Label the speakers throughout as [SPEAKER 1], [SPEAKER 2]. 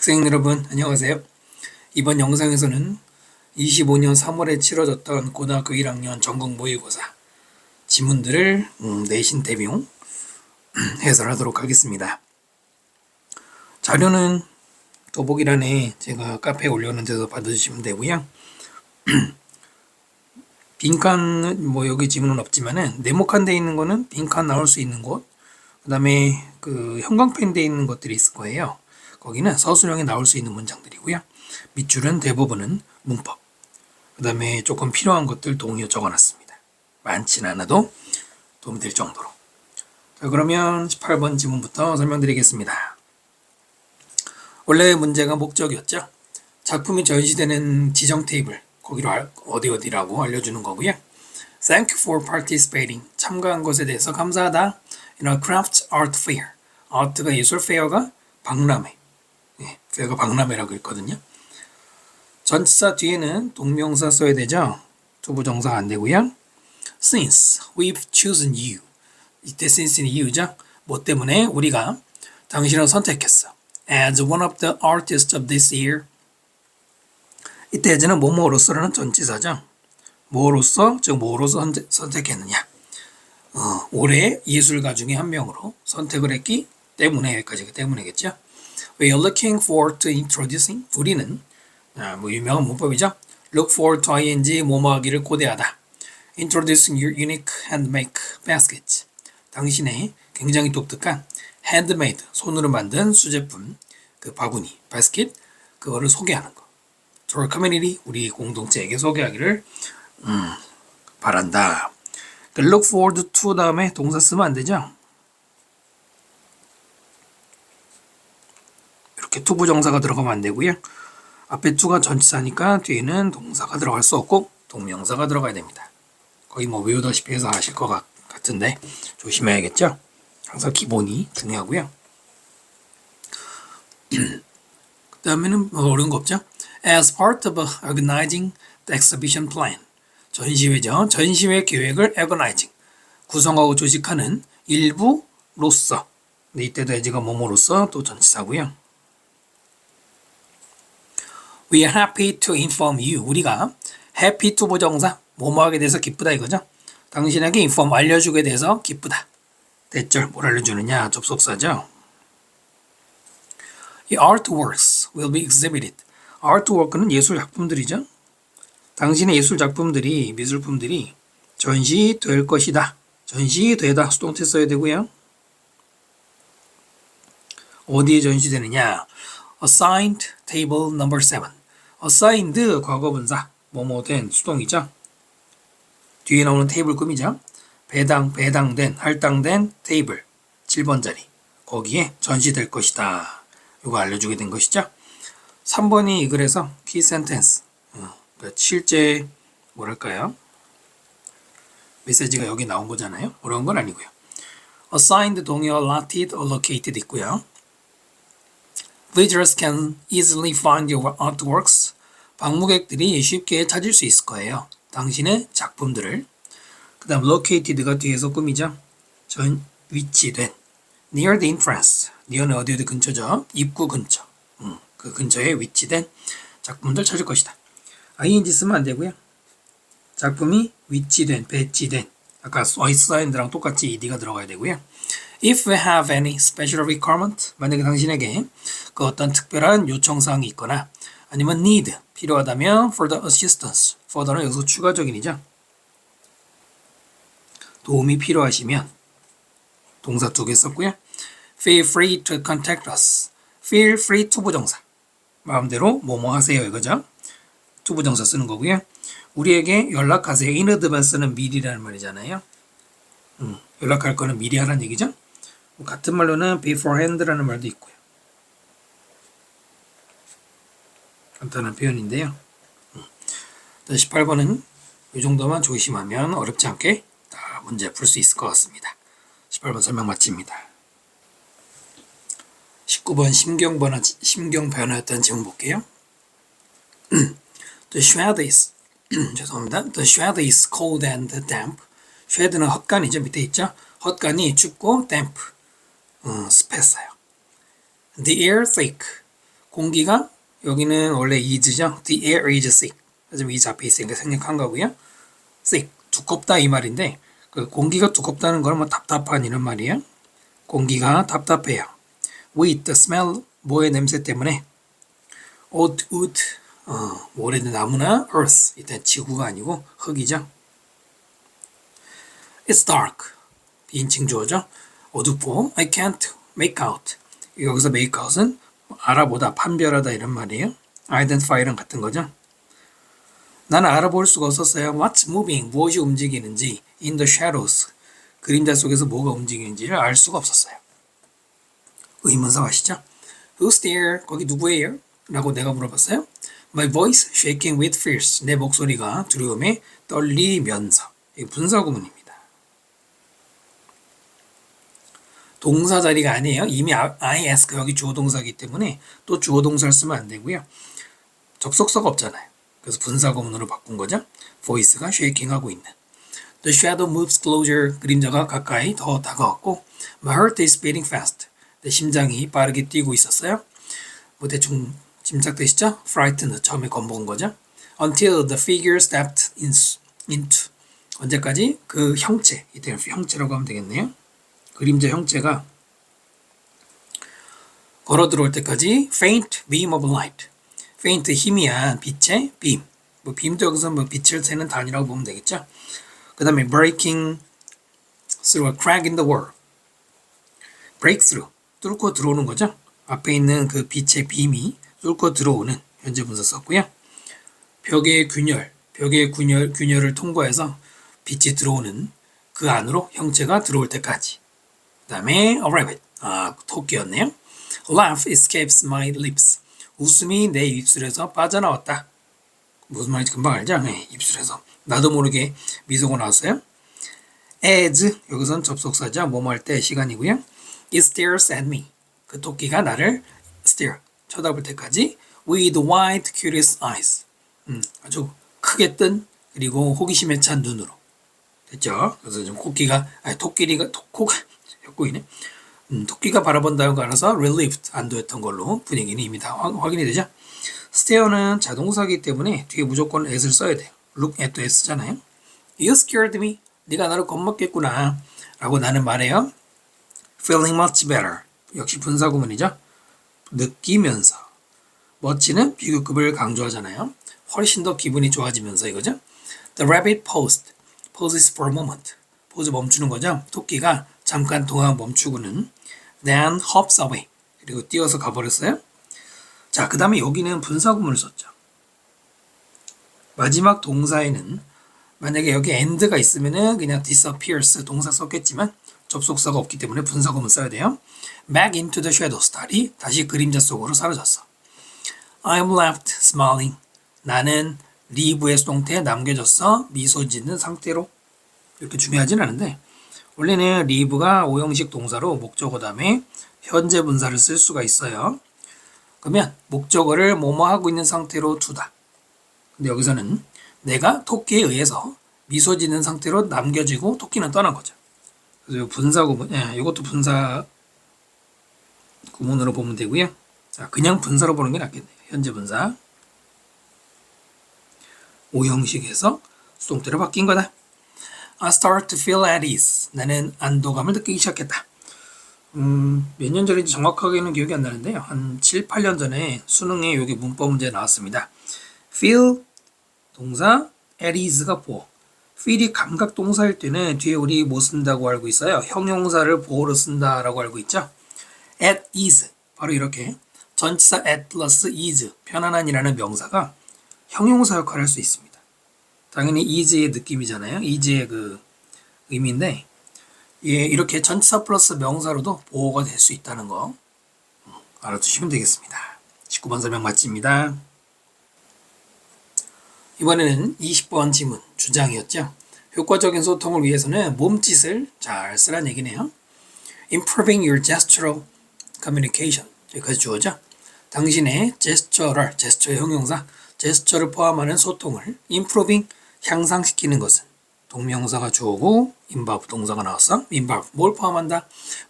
[SPEAKER 1] 학생 여러분 안녕하세요. 이번 영상에서는 25년 3월에 치러졌던 고등학교 1학년 전국 모의고사 지문들을 내신 대비용 해설하도록 하겠습니다. 자료는 더보기란에 제가 카페에 올려놓은 데서 받아주시면 되고요. 빈칸은 여기 지문은 없지만은 네모칸 돼 있는 거는 빈칸 나올 수 있는 곳, 그 다음에 그 형광펜 돼 있는 것들이 있을 거예요. 거기는 서술형에 나올 수 있는 문장들이고요. 밑줄은 대부분은 문법. 그 다음에 조금 필요한 것들 동의어 적어놨습니다. 많진 않아도 도움이 될 정도로. 자, 그러면 18번 지문부터 설명드리겠습니다. 원래 문제가 목적이었죠. 작품이 전시되는 지정 테이블, 거기로 어디라고 알려주는 거고요. Thank you for participating. 참가한 것에 대해서 감사하다. In a craft art fair. 아트가 예술 페어가 박람회. 페어가 박람회라고 했거든요. 전치사 뒤에는 동명사 써야 되죠. 투부정사가 안 되고요. Since we've chosen you. 이때 since는 이유죠. 뭐 때문에 우리가 당신을 선택했어. As one of the artists of this year. 이때 as는 뭐뭐로서라는 전치사죠. 뭐로서, 즉 뭐로서 선택했느냐. 올해 예술가 중에 한 명으로 선택을 했기 때문에, 여기까지 때문에겠죠. We're looking forward to introducing. 우리는 유명한 문법이죠. Look forward to ing 뭐뭐하기를 고대하다. Introducing your unique handmade baskets. 당신의 굉장히 독특한 handmade 손으로 만든 수제품 그 바구니 basket 그거를 소개하는 거. To our community 우리 공동체에게 소개하기를 바란다. look forward to 다음에 동사 쓰면 안 되죠. 이렇게 투부정사가 들어가면 안 되고요. 앞에 to가 전치사니까 뒤에는 동사가 들어갈 수 없고 동명사가 들어가야 됩니다. 거의 외우다시피 해서 아실 것 같은데 조심해야겠죠. 항상 기본이 중요하고요. 그 다음에는 어려운 거 없죠. As part of organizing the exhibition plan. 전시회죠. 전시회 계획을 organizing. 구성하고 조직하는 일부로서. 근데 이때도 as가 뭐뭐로서 또 전치사고요. We are happy to inform you. 우리가 happy to 부정사 뭐뭐하게 돼서 기쁘다 이거죠. 당신에게 inform 알려주게 돼서 기쁘다. 대절 뭘 알려주느냐 접속사죠. The artworks will be exhibited. artwork는 예술 작품들이죠. 당신의 예술 작품들이 미술품들이 전시될 것이다. 전시되다 수동태 써야 되고요. 어디에 전시되느냐? Assigned table number 7. Assigned 과거분사 뭐뭐된 수동이죠. 뒤에 나오는 테이블 꾸미죠. 배당된, 할당된 테이블 7번 자리 거기에 전시될 것이다. 이거 알려주게 된 것이죠. 3번이 이 글에서 key sentence 그러니까 실제 뭐랄까요? 메시지가 여기 나온 거잖아요. 어려운 건 아니고요. Assigned 동의어 allotted, allocated 있고요. Visitors can easily find your artworks. 방문객들이 쉽게 찾을 수 있을 거예요. 당신의 작품들을. 그 다음 located가 뒤에서 꾸미죠. 위치된. Near the entrance. near는 어디 근처죠. 입구 근처. 그 근처에 위치된 작품들 찾을 것이다. ing 쓰면 안 되고요. 작품이 위치된, 배치된. 아까 assigned랑 똑같이 ed가 들어가야 되고요. If we have any special requirement, 만약에 당신에게 그 어떤 특별한 요청사항이 있거나 아니면 need, 필요하다면 for the assistance, further는 여기서 추가적인이죠. 도움이 필요하시면 동사 2개 썼고요. Feel free to contact us. Feel free to 부정사. 마음대로 뭐뭐 하세요 이거죠. to 부정사 쓰는 거고요. 우리에게 연락하세요. in advance는 미리라는 말이잖아요. 연락할 거는 미리 하라는 얘기죠. 같은 말로는 beforehand라는 말도 있고요. 간단한 표현인데요. 18번은 이 정도만 조심하면 어렵지 않게 다 문제 풀 수 있을 것 같습니다. 18번 설명 마칩니다. 19번 심경 변화였던 지문 볼게요. The shed is 죄송합니다. The shed is cold and damp. shed는 헛간이죠. 밑에 있죠. 헛간이 춥고 damp 습했어요. The air thick 공기가 여기는 원래 is죠. The air is thick. 하지만 is 앞에 있으니까 생략한 거고요. thick, 두껍다 이 말인데 그 공기가 두껍다는 건 뭐 답답한 이런 말이에요. 공기가 답답해요. With the smell, 뭐의 냄새 때문에 wood, 모래는 나무나 earth, 일단 지구가 아니고 흙이죠. It's dark, 비인칭 주어죠. 어둡고 I can't make out. 여기서 make out은 알아보다, 판별하다 이런 말이에요. identify랑 같은 거죠. 나는 알아볼 수가 없었어요. What's moving? 무엇이 움직이는지 in the shadows. 그림자 속에서 뭐가 움직이는지를 알 수가 없었어요. 의문사 아시죠? Who's there? 거기 누구예요? 라고 내가 물어봤어요. My voice shaking with fears. 내 목소리가 두려움에 떨리면서. 이게 분사구문입니다. 동사 자리가 아니에요. 이미 I ask 여기 주어동사이기 때문에 또 주어동사를 쓰면 안 되고요. 접속사가 없잖아요. 그래서 분사구문으로 바꾼 거죠. voice가 shaking하고 있는. The shadow moves closer. 그림자가 가까이 더 다가왔고 My heart is beating fast. 내 심장이 빠르게 뛰고 있었어요. 뭐 대충 짐작되시죠? frightened 처음에 겁먹은 거죠. Until the figure stepped into 언제까지? 그 형체, 이때는 형체라고 하면 되겠네요. 그림자 형체가 걸어 들어올 때까지 faint beam of light. faint 희미한 빛의 beam. 뭐 beam도 여기서 뭐 빛을 새는 단위라고 보면 되겠죠. 그 다음에 breaking through a crack in the wall. breakthrough 뚫고 들어오는 거죠. 앞에 있는 그 빛의 빔이 뚫고 들어오는 현재 분사 썼고요. 벽의 균열을 통과해서 빛이 들어오는 그 안으로 형체가 들어올 때까지. 그 다음에 a rabbit, 토끼였네요. Laugh escapes my lips. 웃음이 내 입술에서 빠져나왔다. 무슨 말인지 금방 알죠? 네, 입술에서. 나도 모르게 미소가 나왔어요. As, 여기선 접속사죠. 뭐뭐 할 때 시간이고요. It stares at me. 그 토끼가 나를 stare, 쳐다볼 때까지 with wide curious eyes. 아주 크게 뜬 그리고 호기심에 찬 눈으로. 됐죠? 그래서 지금 토끼가 바라본다고 알아서 relieved, 안도했던 걸로 분위기는 이미 다 확인이 되죠? stare는 자동사이기 때문에 뒤에 무조건 at을 써야 돼요. look at도 at 쓰잖아요. You scared me. 네가 나를 겁먹겠구나. 라고 나는 말해요. feeling much better. 역시 분사구문이죠. 느끼면서. much는 비교급을 강조하잖아요. 훨씬 더 기분이 좋아지면서 이거죠. The rabbit paused. pauses for a moment. pause 멈추는 거죠. 토끼가 잠깐 동안 멈추고는 then hops away. 그리고 뛰어서 가버렸어요. 자, 그 다음에 여기는 분사구문을 썼죠. 마지막 동사에는 만약에 여기 end가 있으면은 그냥 disappears 동사 썼겠지만 접속사가 없기 때문에 분사구문 써야 돼요. Back into the shadows. 다시 그림자 속으로 사라졌어. I'm left smiling. 나는 leave의 수동태에 남겨졌어. 미소 짓는 상태로. 이렇게 중요하진 않은데 원래는 leave가 오형식 동사로 목적어 다음에 현재 분사를 쓸 수가 있어요. 그러면 목적어를 뭐뭐 하고 있는 상태로 두다. 근데 여기서는 내가 토끼에 의해서 미소 짓는 상태로 남겨지고 토끼는 떠난 거죠. 그래서 분사구문, 이것도 분사 구문으로 보면 되고요. 자, 그냥 분사로 보는 게 낫겠네요. 현재 분사. 오형식에서 수동태로 바뀐 거다. I start to feel at ease. 나는 안도감을 느끼기 시작했다. 몇 년 전인지 정확하게는 기억이 안 나는데요. 한 7, 8년 전에 수능에 여기 문법 문제 나왔습니다. feel 동사, at ease가 보어. feel이 감각 동사일 때는 뒤에 우리 뭐 쓴다고 알고 있어요? 형용사를 보어로 쓴다라고 알고 있죠? at ease, 바로 이렇게 전치사 at plus ease, 편안한이라는 명사가 형용사 역할을 할 수 있습니다. 당연히 ease의 느낌이잖아요. ease의 그 의미인데 이렇게 전치사 플러스 명사로도 보어가 될 수 있다는 거 알아두시면 되겠습니다. 19번 설명 마칩니다. 이번에는 20번 지문 주장이었죠. 효과적인 소통을 위해서는 몸짓을 잘 쓰란 얘기네요. Improving your gestural communication. 여기까지 주어죠. 당신의 제스처를, 제스처의 형용사, 제스처를 포함하는 소통을 improving, 향상시키는 것은 동명사가 주어고 involve 동사가 나왔어. involve 뭘 포함한다?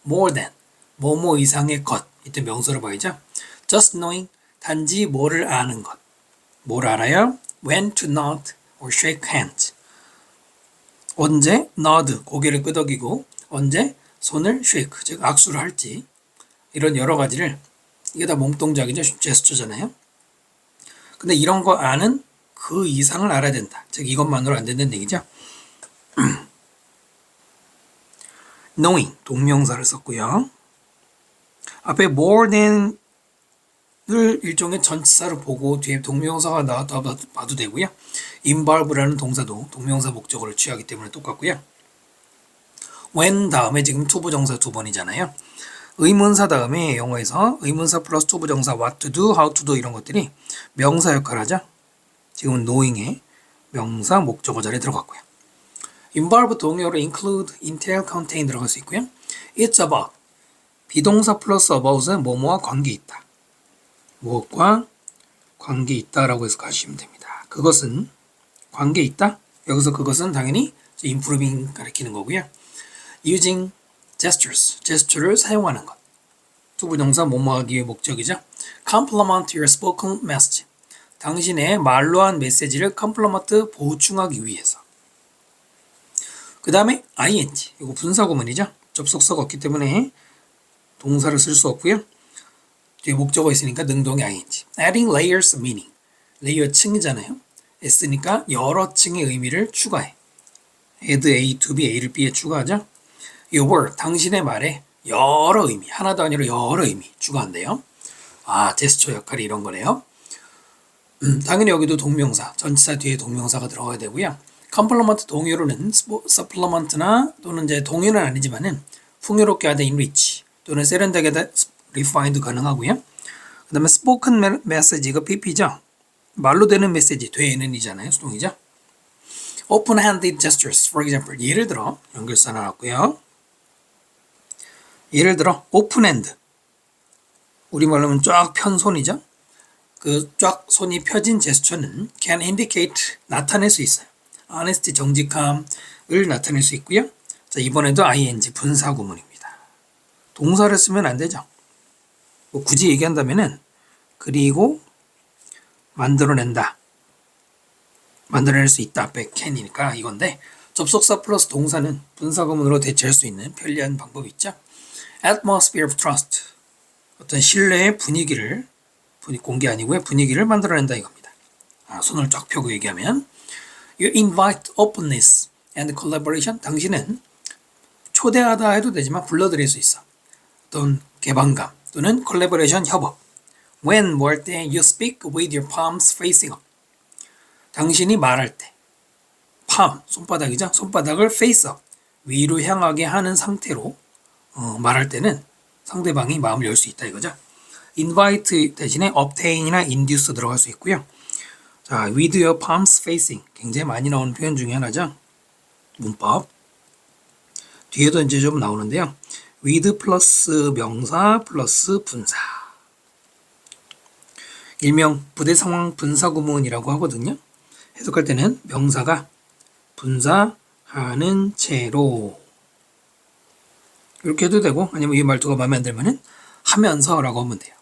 [SPEAKER 1] more than 뭐뭐 이상의 것. 이때 명사로 봐야죠. just knowing 단지 뭐를 아는 것. 뭘 알아요? When to nod or shake hands. 언제 nod, 고개를 끄덕이고 언제 손을 shake, 즉 악수를 할지 이런 여러 가지를 이게 다 몸동작이죠. 제스처잖아요. 근데 이런 거 아는 그 이상을 알아야 된다. 즉 이것만으로 안 된다는 얘기죠. knowing, 동명사를 썼고요. 앞에 more than을 일종의 전치사로 보고 뒤에 동명사가 나왔다 봐도 되고요. involve라는 동사도 동명사 목적어를 취하기 때문에 똑같고요. when 다음에 지금 투부정사 두 번이잖아요. 의문사 다음에 영어에서 의문사 플러스 투부정사 what to do, how to do 이런 것들이 명사 역할을 하죠. 지금은 knowing의 명사 목적어 자리에 들어갔고요. involve 동의어로 include, entail, contain 들어갈 수 있고요. it's about, 비동사 플러스 about은 뭐뭐와 관계 있다. 무엇과 관계 있다라고 해서 가시면 됩니다. 그것은 관계 있다. 여기서 그것은 당연히 improving 가리키는 거고요. using gestures, 제스처를 사용하는 것. 투부정사 뭐뭐하기의 목적이죠. complement your spoken message, 당신의 말로 한 메시지를 컴플리먼트 보충하기 위해서. 그 다음에 ing, 이거 분사구문이죠. 접속사가 없기 때문에 동사를 쓸 수 없고요. 뒤에 목적어 있으니까 능동의 ing. adding layers of meaning, 레이어 층이잖아요. S니까 여러 층의 의미를 추가해. add A to B, A를 B에 추가하죠. 이 word, 당신의 말에 여러 의미, 하나도 아니라 여러 의미 추가한대요. 아, 제스처 역할이 이런 거네요. 당연히 여기도 동명사, 전치사 뒤에 동명사가 들어가야 되고요. 컴플리먼트 동요로는 supplement나 또는 이제 동요는 아니지만은 풍요롭게 하다 enrich 또는 세련되게 refined 가능하고요. 그 다음에 spoken message, 이거 PP죠. 말로 되는 메시지, 되는이잖아요. 수동이죠. open-handed gestures, for example. 예를 들어 연결사 나왔고요. 예를 들어 open-hand, 우리말로 하면 쫙 편 손이죠. 그 쫙 손이 펴진 제스처는 can indicate, 나타낼 수 있어요. honesty, 정직함을 나타낼 수 있고요. 자, 이번에도 ing, 분사구문입니다. 동사를 쓰면 안 되죠. 뭐 굳이 얘기한다면은 그리고 만들어낸다, 만들어낼 수 있다, 앞에 can이니까 이건데, 접속사 플러스 동사는 분사구문으로 대체할 수 있는 편리한 방법이 있죠. atmosphere of trust, 어떤 신뢰의 분위기를, 공개 아니고요, 분위기를 만들어낸다 이겁니다. 손을 쫙 펴고 얘기하면 you invite openness and collaboration, 당신은 초대하다 해도 되지만 불러들일 수 있어. 어떤 개방감 또는 collaboration, 협업. when, 뭐 할 때 you speak with your palms facing up, 당신이 말할 때 palm, 손바닥이죠. 손바닥을 face up, 위로 향하게 하는 상태로 말할 때는 상대방이 마음을 열 수 있다 이거죠. invite 대신에 obtain이나 induce 들어갈 수 있고요. 자, with your palms facing, 굉장히 많이 나오는 표현 중에 하나죠. 문법. 뒤에도 이제 좀 나오는데요. with 플러스 명사 플러스 분사. 일명 부대 상황 분사 구문이라고 하거든요. 해석할 때는 명사가 분사하는 채로 이렇게 해도 되고, 아니면 이 말투가 마음에 안 들면은 하면서라고 하면 돼요.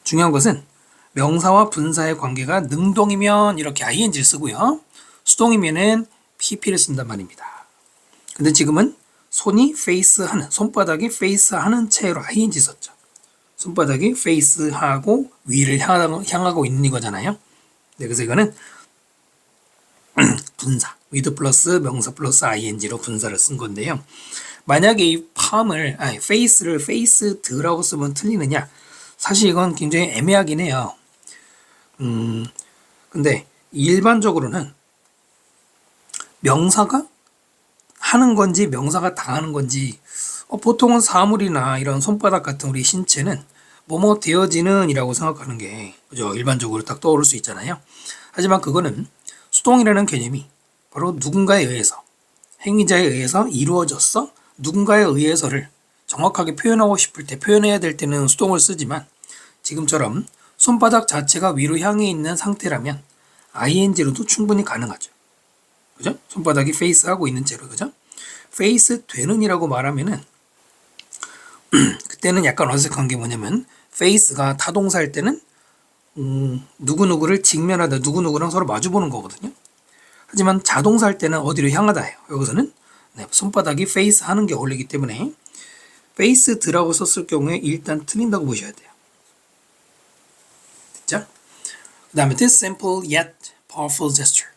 [SPEAKER 1] 중요한 것은 명사와 분사의 관계가 능동이면 이렇게 ing를 쓰고요. 수동이면은 pp를 쓴단 말입니다. 근데 지금은 손이 face하는, 손바닥이 face하는 채로 ing 썼죠. 손바닥이 face하고 위를 향하고 있는 이거잖아요. 네, 그래서 이거는 분사, with 플러스 명사 플러스 ing로 분사를 쓴 건데요. 만약에 이 palm을, face를 faced라고 쓰면 틀리느냐? 사실 이건 굉장히 애매하긴 해요. 근데 일반적으로는 명사가 하는 건지 명사가 당하는 건지, 보통은 사물이나 이런 손바닥 같은 우리 신체는 뭐뭐 되어지는 이라고 생각하는 게 그죠? 일반적으로 딱 떠오를 수 있잖아요. 하지만 그거는 수동이라는 개념이 바로 누군가에 의해서, 행위자에 의해서 이루어졌어, 누군가에 의해서를 정확하게 표현하고 싶을 때, 표현해야 될 때는 수동을 쓰지만 지금처럼 손바닥 자체가 위로 향해 있는 상태라면 ing로도 충분히 가능하죠. 그죠? 손바닥이 페이스하고 있는 채로, 그죠? 페이스 되는 이라고 말하면은 그때는 약간 어색한 게 뭐냐면 페이스가 타동사일 때는 누구누구를 직면하다, 누구누구랑 서로 마주보는 거거든요. 하지만 자동사 할 때는 어디로 향하다예요. 여기서는 손바닥이 face 하는 게 어울리기 때문에 face 드라고 썼을 경우에 일단 틀린다고 보셔야 돼요. 됐죠? 그 다음에 this simple yet powerful gesture.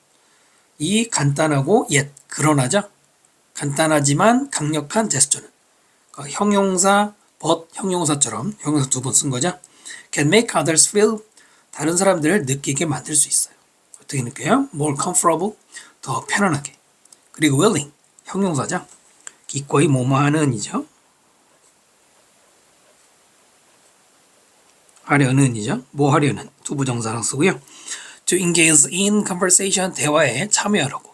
[SPEAKER 1] 이 간단하고 yet 그러나죠. 간단하지만 강력한 제스처는 형용사 but 형용사처럼 형용사 두 번 쓴 거죠. can make others feel 다른 사람들을 느끼게 만들 수 있어요. 어떻게 느껴요? more comfortable 더 편안하게. 그리고 willing 형용사죠. 기꺼이 뭐뭐하는 이죠. 하려는 이죠. 뭐 하려는 투부정사랑 쓰고요. to engage in conversation 대화에 참여하라고.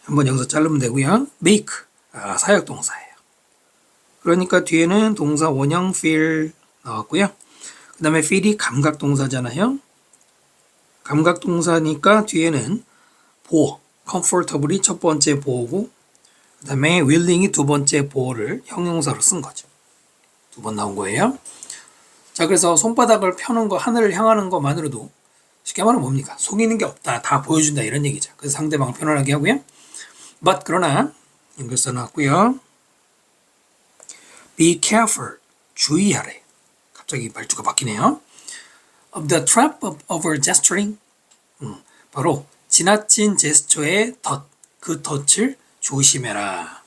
[SPEAKER 1] 한번 여기서 자르면 되고요. make 사역동사예요. 그러니까 뒤에는 동사 원형 feel 나왔고요. 그 다음에 feel이 감각동사잖아요. 감각동사니까 뒤에는 보호, comfortably 첫 번째 보호고 그 다음에 willing이 두 번째 보호를 형용사로 쓴 거죠. 두 번 나온 거예요. 자, 그래서 손바닥을 펴는 거, 하늘을 향하는 것만으로도 쉽게 말하면 뭡니까? 속이는 게 없다, 다 보여준다 이런 얘기죠. 그래서 상대방을 편안하게 하고요. but 그러나 이걸 써놨고요. be careful 주의하래. 갑자기 말투가 바뀌네요. of the trap of over gesturing 바로 지나친 제스처의 그 덫을 조심해라.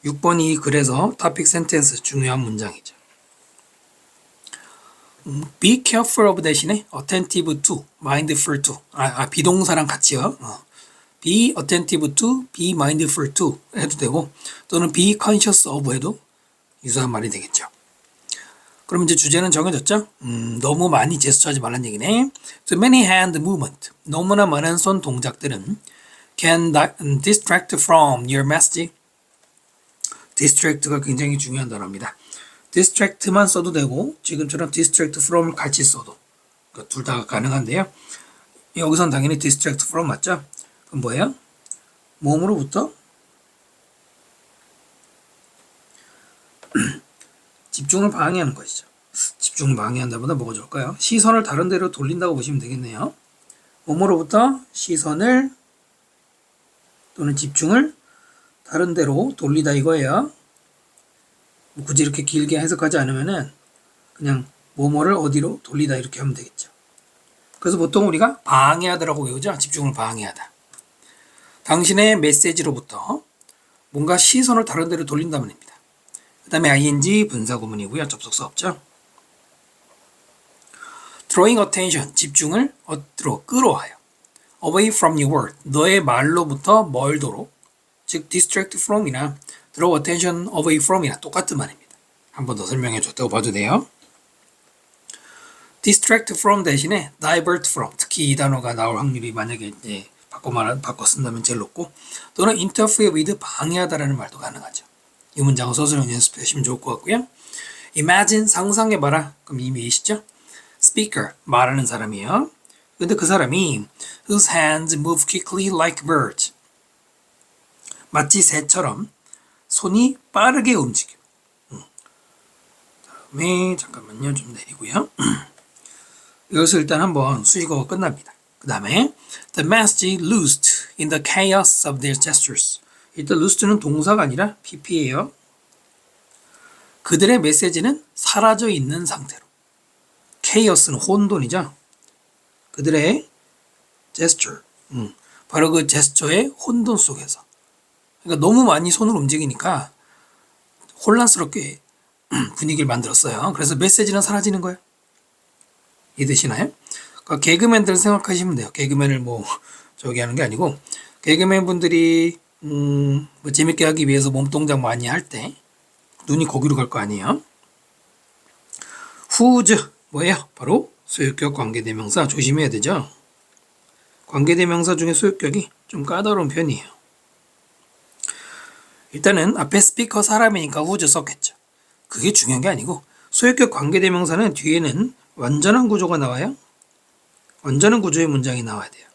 [SPEAKER 1] 6번이 그래서 topic sentence 중요한 문장이죠. be careful of 대신에 attentive to, mindful to 비동사랑 같이요. be attentive to, be mindful to 해도 되고 또는 be conscious of 해도 유사한 말이 되겠죠. 그럼 이제 주제는 정해졌죠? 너무 많이 제스처하지 말란 얘기네. Too many hand movement. 너무나 많은 손 동작들은 can distract from your message. distract가 굉장히 중요한 단어입니다. distract만 써도 되고 지금처럼 distract from을 같이 써도 둘 다 가능한데요. 여기선 당연히 distract from 맞죠? 그럼 뭐예요? 몸으로부터 집중을 방해하는 것이죠. 집중을 방해한다보다 뭐가 좋을까요? 시선을 다른 데로 돌린다고 보시면 되겠네요. 몸으로부터 시선을 또는 집중을 다른 데로 돌리다 이거예요. 굳이 이렇게 길게 해석하지 않으면은 그냥 뭐뭐를 어디로 돌리다 이렇게 하면 되겠죠. 그래서 보통 우리가 방해하다라고 외우죠. 집중을 방해하다. 당신의 메시지로부터 뭔가 시선을 다른 데로 돌린다는 말입니다. 그 다음에 ing 분사구문이고요. 접속사 없죠. drawing attention, 집중을 어디로 끌어와요. away from your word, 너의 말로부터 멀도록, 즉 distract from이나 draw attention away from이나 똑같은 말입니다. 한 번 더 설명해 줬다고 봐도 돼요. distract from 대신에 divert from, 특히 이 단어가 나올 확률이 만약에 이제 바꿔 쓴다면 제일 높고, 또는 interfere with, 방해하다라는 말도 가능하죠. 이 문장은 서술형 연습하시면 좋을 것 같고요. imagine, 상상해봐라. 그럼 이미 계시죠? speaker, 말하는 사람이에요. 근데 그 사람이 whose hands move quickly like birds. 마치 새처럼 손이 빠르게 움직여. 다음에 잠깐만요. 좀 내리고요. 이것을 일단 한번 수식어가 끝납니다. 그 다음에 the message loosed in the chaos of their gestures. 일단 loosed는 동사가 아니라 pp예요. 그들의 메시지는 사라져 있는 상태로. chaos는 혼돈이죠. 그들의 gesture. 바로 그 제스처의 혼돈 속에서. 그러니까 너무 많이 손을 움직이니까 혼란스럽게 분위기를 만들었어요. 그래서 메시지는 사라지는 거예요. 이해되시나요? 그러니까 개그맨들 생각하시면 돼요. 개그맨을 저기 하는 게 아니고, 개그맨 분들이 재밌게 하기 위해서 몸동작 많이 할 때 눈이 거기로 갈 거 아니에요. whose 뭐예요? 바로 소유격 관계대명사. 조심해야 되죠. 관계대명사 중에 소유격이 좀 까다로운 편이에요. 일단은 앞에 스피커 사람이니까 whose 썼겠죠. 그게 중요한 게 아니고, 소유격 관계대명사는 뒤에는 완전한 구조가 나와요. 완전한 구조의 문장이 나와야 돼요.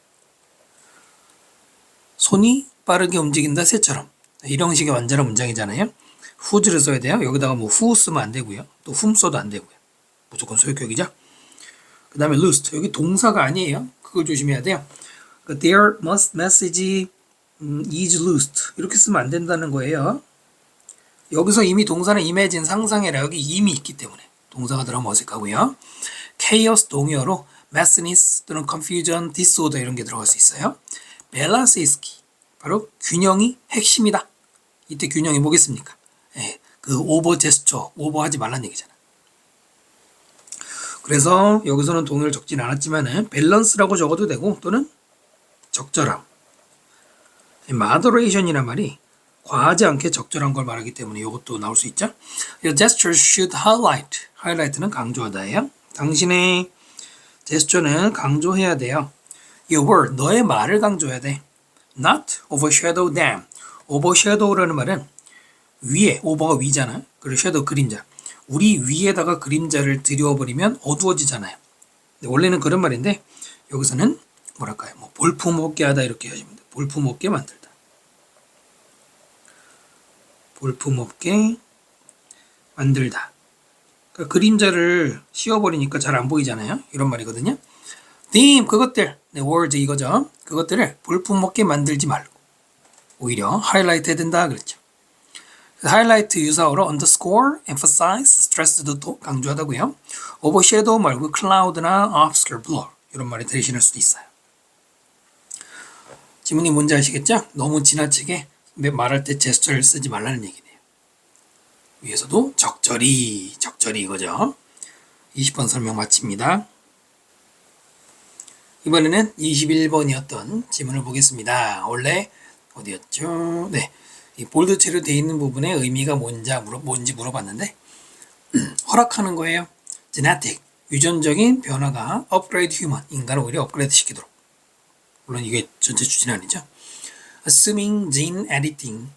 [SPEAKER 1] 손이 빠르게 움직인다 새처럼, 이런 식의 완전한 문장이잖아요. whose를 써야 돼요. 여기다가 who 쓰면 안 되고요. 또 whom 써도 안 되고요. 무조건 소유격이죠. 그 다음에 loosed. 여기 동사가 아니에요. 그걸 조심해야 돼요. 그러니까 their message is loosed. 이렇게 쓰면 안 된다는 거예요. 여기서 이미 동사는 imagine, 상상해라. 여기 이미 있기 때문에 동사가 들어가면 어색하고요. chaos 동의어로 messiness 또는 confusion, disorder 이런 게 들어갈 수 있어요. balance is key. 바로 균형이 핵심이다. 이때 균형이 뭐겠습니까? 예, 그 오버 제스처, 오버하지 말란 얘기잖아. 그래서 여기서는 동의를 적진 않았지만은 밸런스라고 적어도 되고 또는 적절함. moderation이란 말이 과하지 않게 적절한 걸 말하기 때문에 이것도 나올 수 있죠. Your gestures should highlight. highlight는 강조하다예요. 당신의 제스처는 강조해야 돼요. Your word, 너의 말을 강조해야 돼. Not overshadow them. overshadow라는 말은 위에, over가 위잖아. 그리고 shadow 그림자. 우리 위에다가 그림자를 들여버리면 어두워지잖아요. 원래는 그런 말인데 여기서는 뭐랄까요? 뭐 볼품없게 하다 이렇게 하시면 돼요. 볼품없게 만들다. 볼품없게 만들다. 그러니까 그림자를 씌워버리니까 잘 안 보이잖아요. 이런 말이거든요. theme 그것들, 네, words 이거죠. 그것들을 볼품없게 만들지 말고 오히려 하이라이트 해야 된다 그랬죠. 하이라이트 유사어로 underscore, emphasize, stress도 강조하다고요. overshadow 말고 cloud나 obscure, blur 이런 말이 대신할 수도 있어요. 지문이 뭔지 아시겠죠? 너무 지나치게 말할 때 제스처를 쓰지 말라는 얘기네요. 위에서도 적절히 이거죠. 20번 설명 마칩니다. 이번에는 21번이었던 지문을 보겠습니다. 원래 어디였죠? 네, 이 볼드체로 되어 있는 부분의 의미가 뭔지 물어봤는데 허락하는 거예요. genetic, 유전적인 변화가 upgrade human, 인간을 오히려 업그레이드 시키도록. 물론 이게 전체 추진 아니죠. assuming gene editing,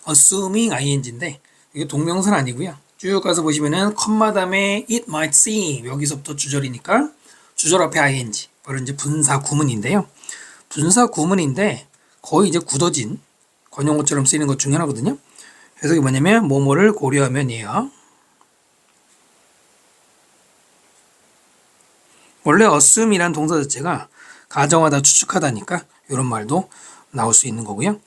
[SPEAKER 1] assuming ing인데 이게 동명사는 아니고요. 쭉 가서 보시면은 컴마 다음에 it might seem 여기서부터 주절이니까 주절 앞에 ing 바로 이제 분사 구문인데요. 분사 구문인데 거의 이제 굳어진 관용어처럼 쓰이는 것 중에 하나거든요. 해석이 뭐냐면 뭐뭐를 고려하면이에요. 원래 assume이란 동사 자체가 가정하다, 추측하다니까 이런 말도 나올 수 있는 거고요.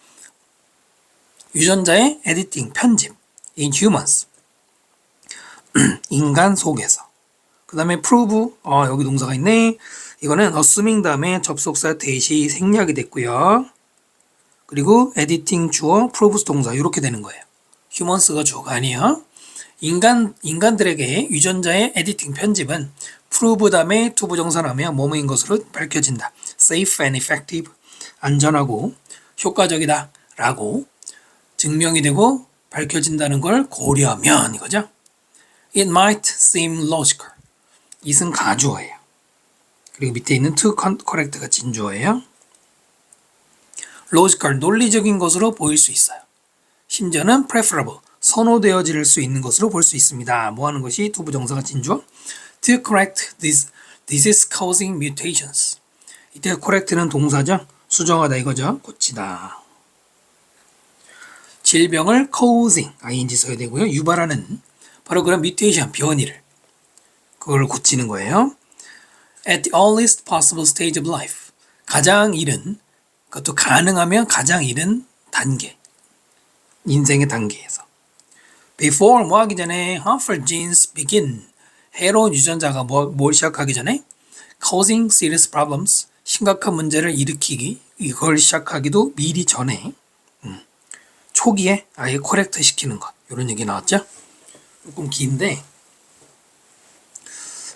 [SPEAKER 1] 유전자의 editing, 편집, in humans, 인간 속에서. 그 다음에 prove, 여기 동사가 있네. 이거는 assuming 다음에 접속사 대시 생략이 됐고요. 그리고 editing 주어, prove 동사 이렇게 되는 거예요. humans가 주어가 아니에요. 인간들에게 유전자의 editing, 편집은 prove 다음에 to 부정사 나오면 뭐뭐인 것으로 밝혀진다. safe and effective, 안전하고 효과적이다 라고 증명이 되고 밝혀진다는 걸 고려하면 이거죠. It might seem logical. it은 가주어예요. 그리고 밑에 있는 to correct가 진주어예요. logical, 논리적인 것으로 보일 수 있어요. 심지어는 preferable, 선호되어질 수 있는 것으로 볼 수 있습니다. 뭐 하는 것이 to 부정사가 진주어? To correct disease causing mutations. 이때 correct는 동사죠. 수정하다 이거죠. 고치다. 질병을 causing, ing 써야 되고요. 유발하는 바로 그런 mutation, 변이를 그걸 고치는 거예요. At the earliest possible stage of life. 가장 이른, 그것도 가능하면 가장 이른 단계. 인생의 단계에서. Before 뭐 하기 전에 harmful genes begin. 해로운 유전자가 뭘 시작하기 전에 causing serious problems. 심각한 문제를 일으키기, 이걸 시작하기도 미리 전에 초기에 아예 코렉트 시키는 것. 이런 얘기 나왔죠? 조금 긴데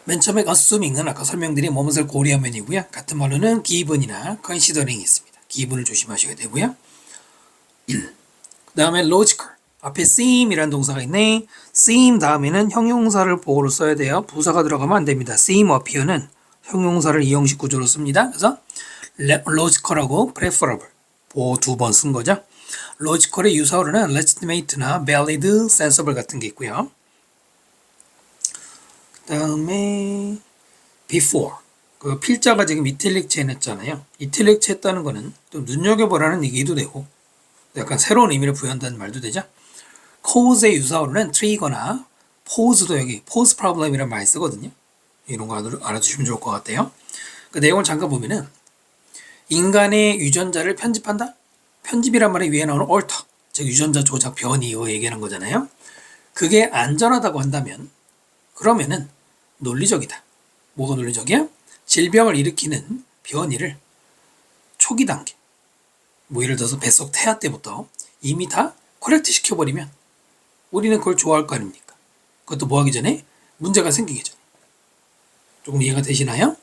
[SPEAKER 1] 맨 처음에 assuming은 아까 설명드린 뭐뭇을 고려하면이고요. 같은 말로는 given이나 considering이 있습니다. given을 조심하셔야 되고요. 그 다음에 logical. 앞에 seem이라는 동사가 있네. seem 다음에는 형용사를 보호로 써야 돼요. 부사가 들어가면 안 됩니다. seem appear는 형용사를 이형식 구조로 씁니다. 그래서 logical하고 preferable 보호 두 번 쓴 거죠. logical의 유사어로는 legitimate나 valid, sensible 같은 게 있고요. 그 다음에 before 그 필자가 지금 이탈릭체 해놨잖아요. 이탈릭체 했다는 거는 또 눈여겨보라는 얘기도 되고 약간 새로운 의미를 부여한다는 말도 되죠. cause의 유사어로는 trigger나 pause도 여기 pause problem이라는 말 쓰거든요. 이런 거 알아두시면 좋을 것 같아요. 그 내용을 잠깐 보면은 인간의 유전자를 편집한다? 편집이란 말에 위에 나오는 alter, 즉 유전자 조작 변이 이거 얘기하는 거잖아요. 그게 안전하다고 한다면 그러면은 논리적이다. 뭐가 논리적이야? 질병을 일으키는 변이를 초기 단계, 뭐 예를 들어서 뱃속 태아 때부터 이미 다 코렉트 시켜버리면 우리는 그걸 좋아할 거 아닙니까? 그것도 뭐 하기 전에? 문제가 생기기 전에. 조금 이해가 되시나요?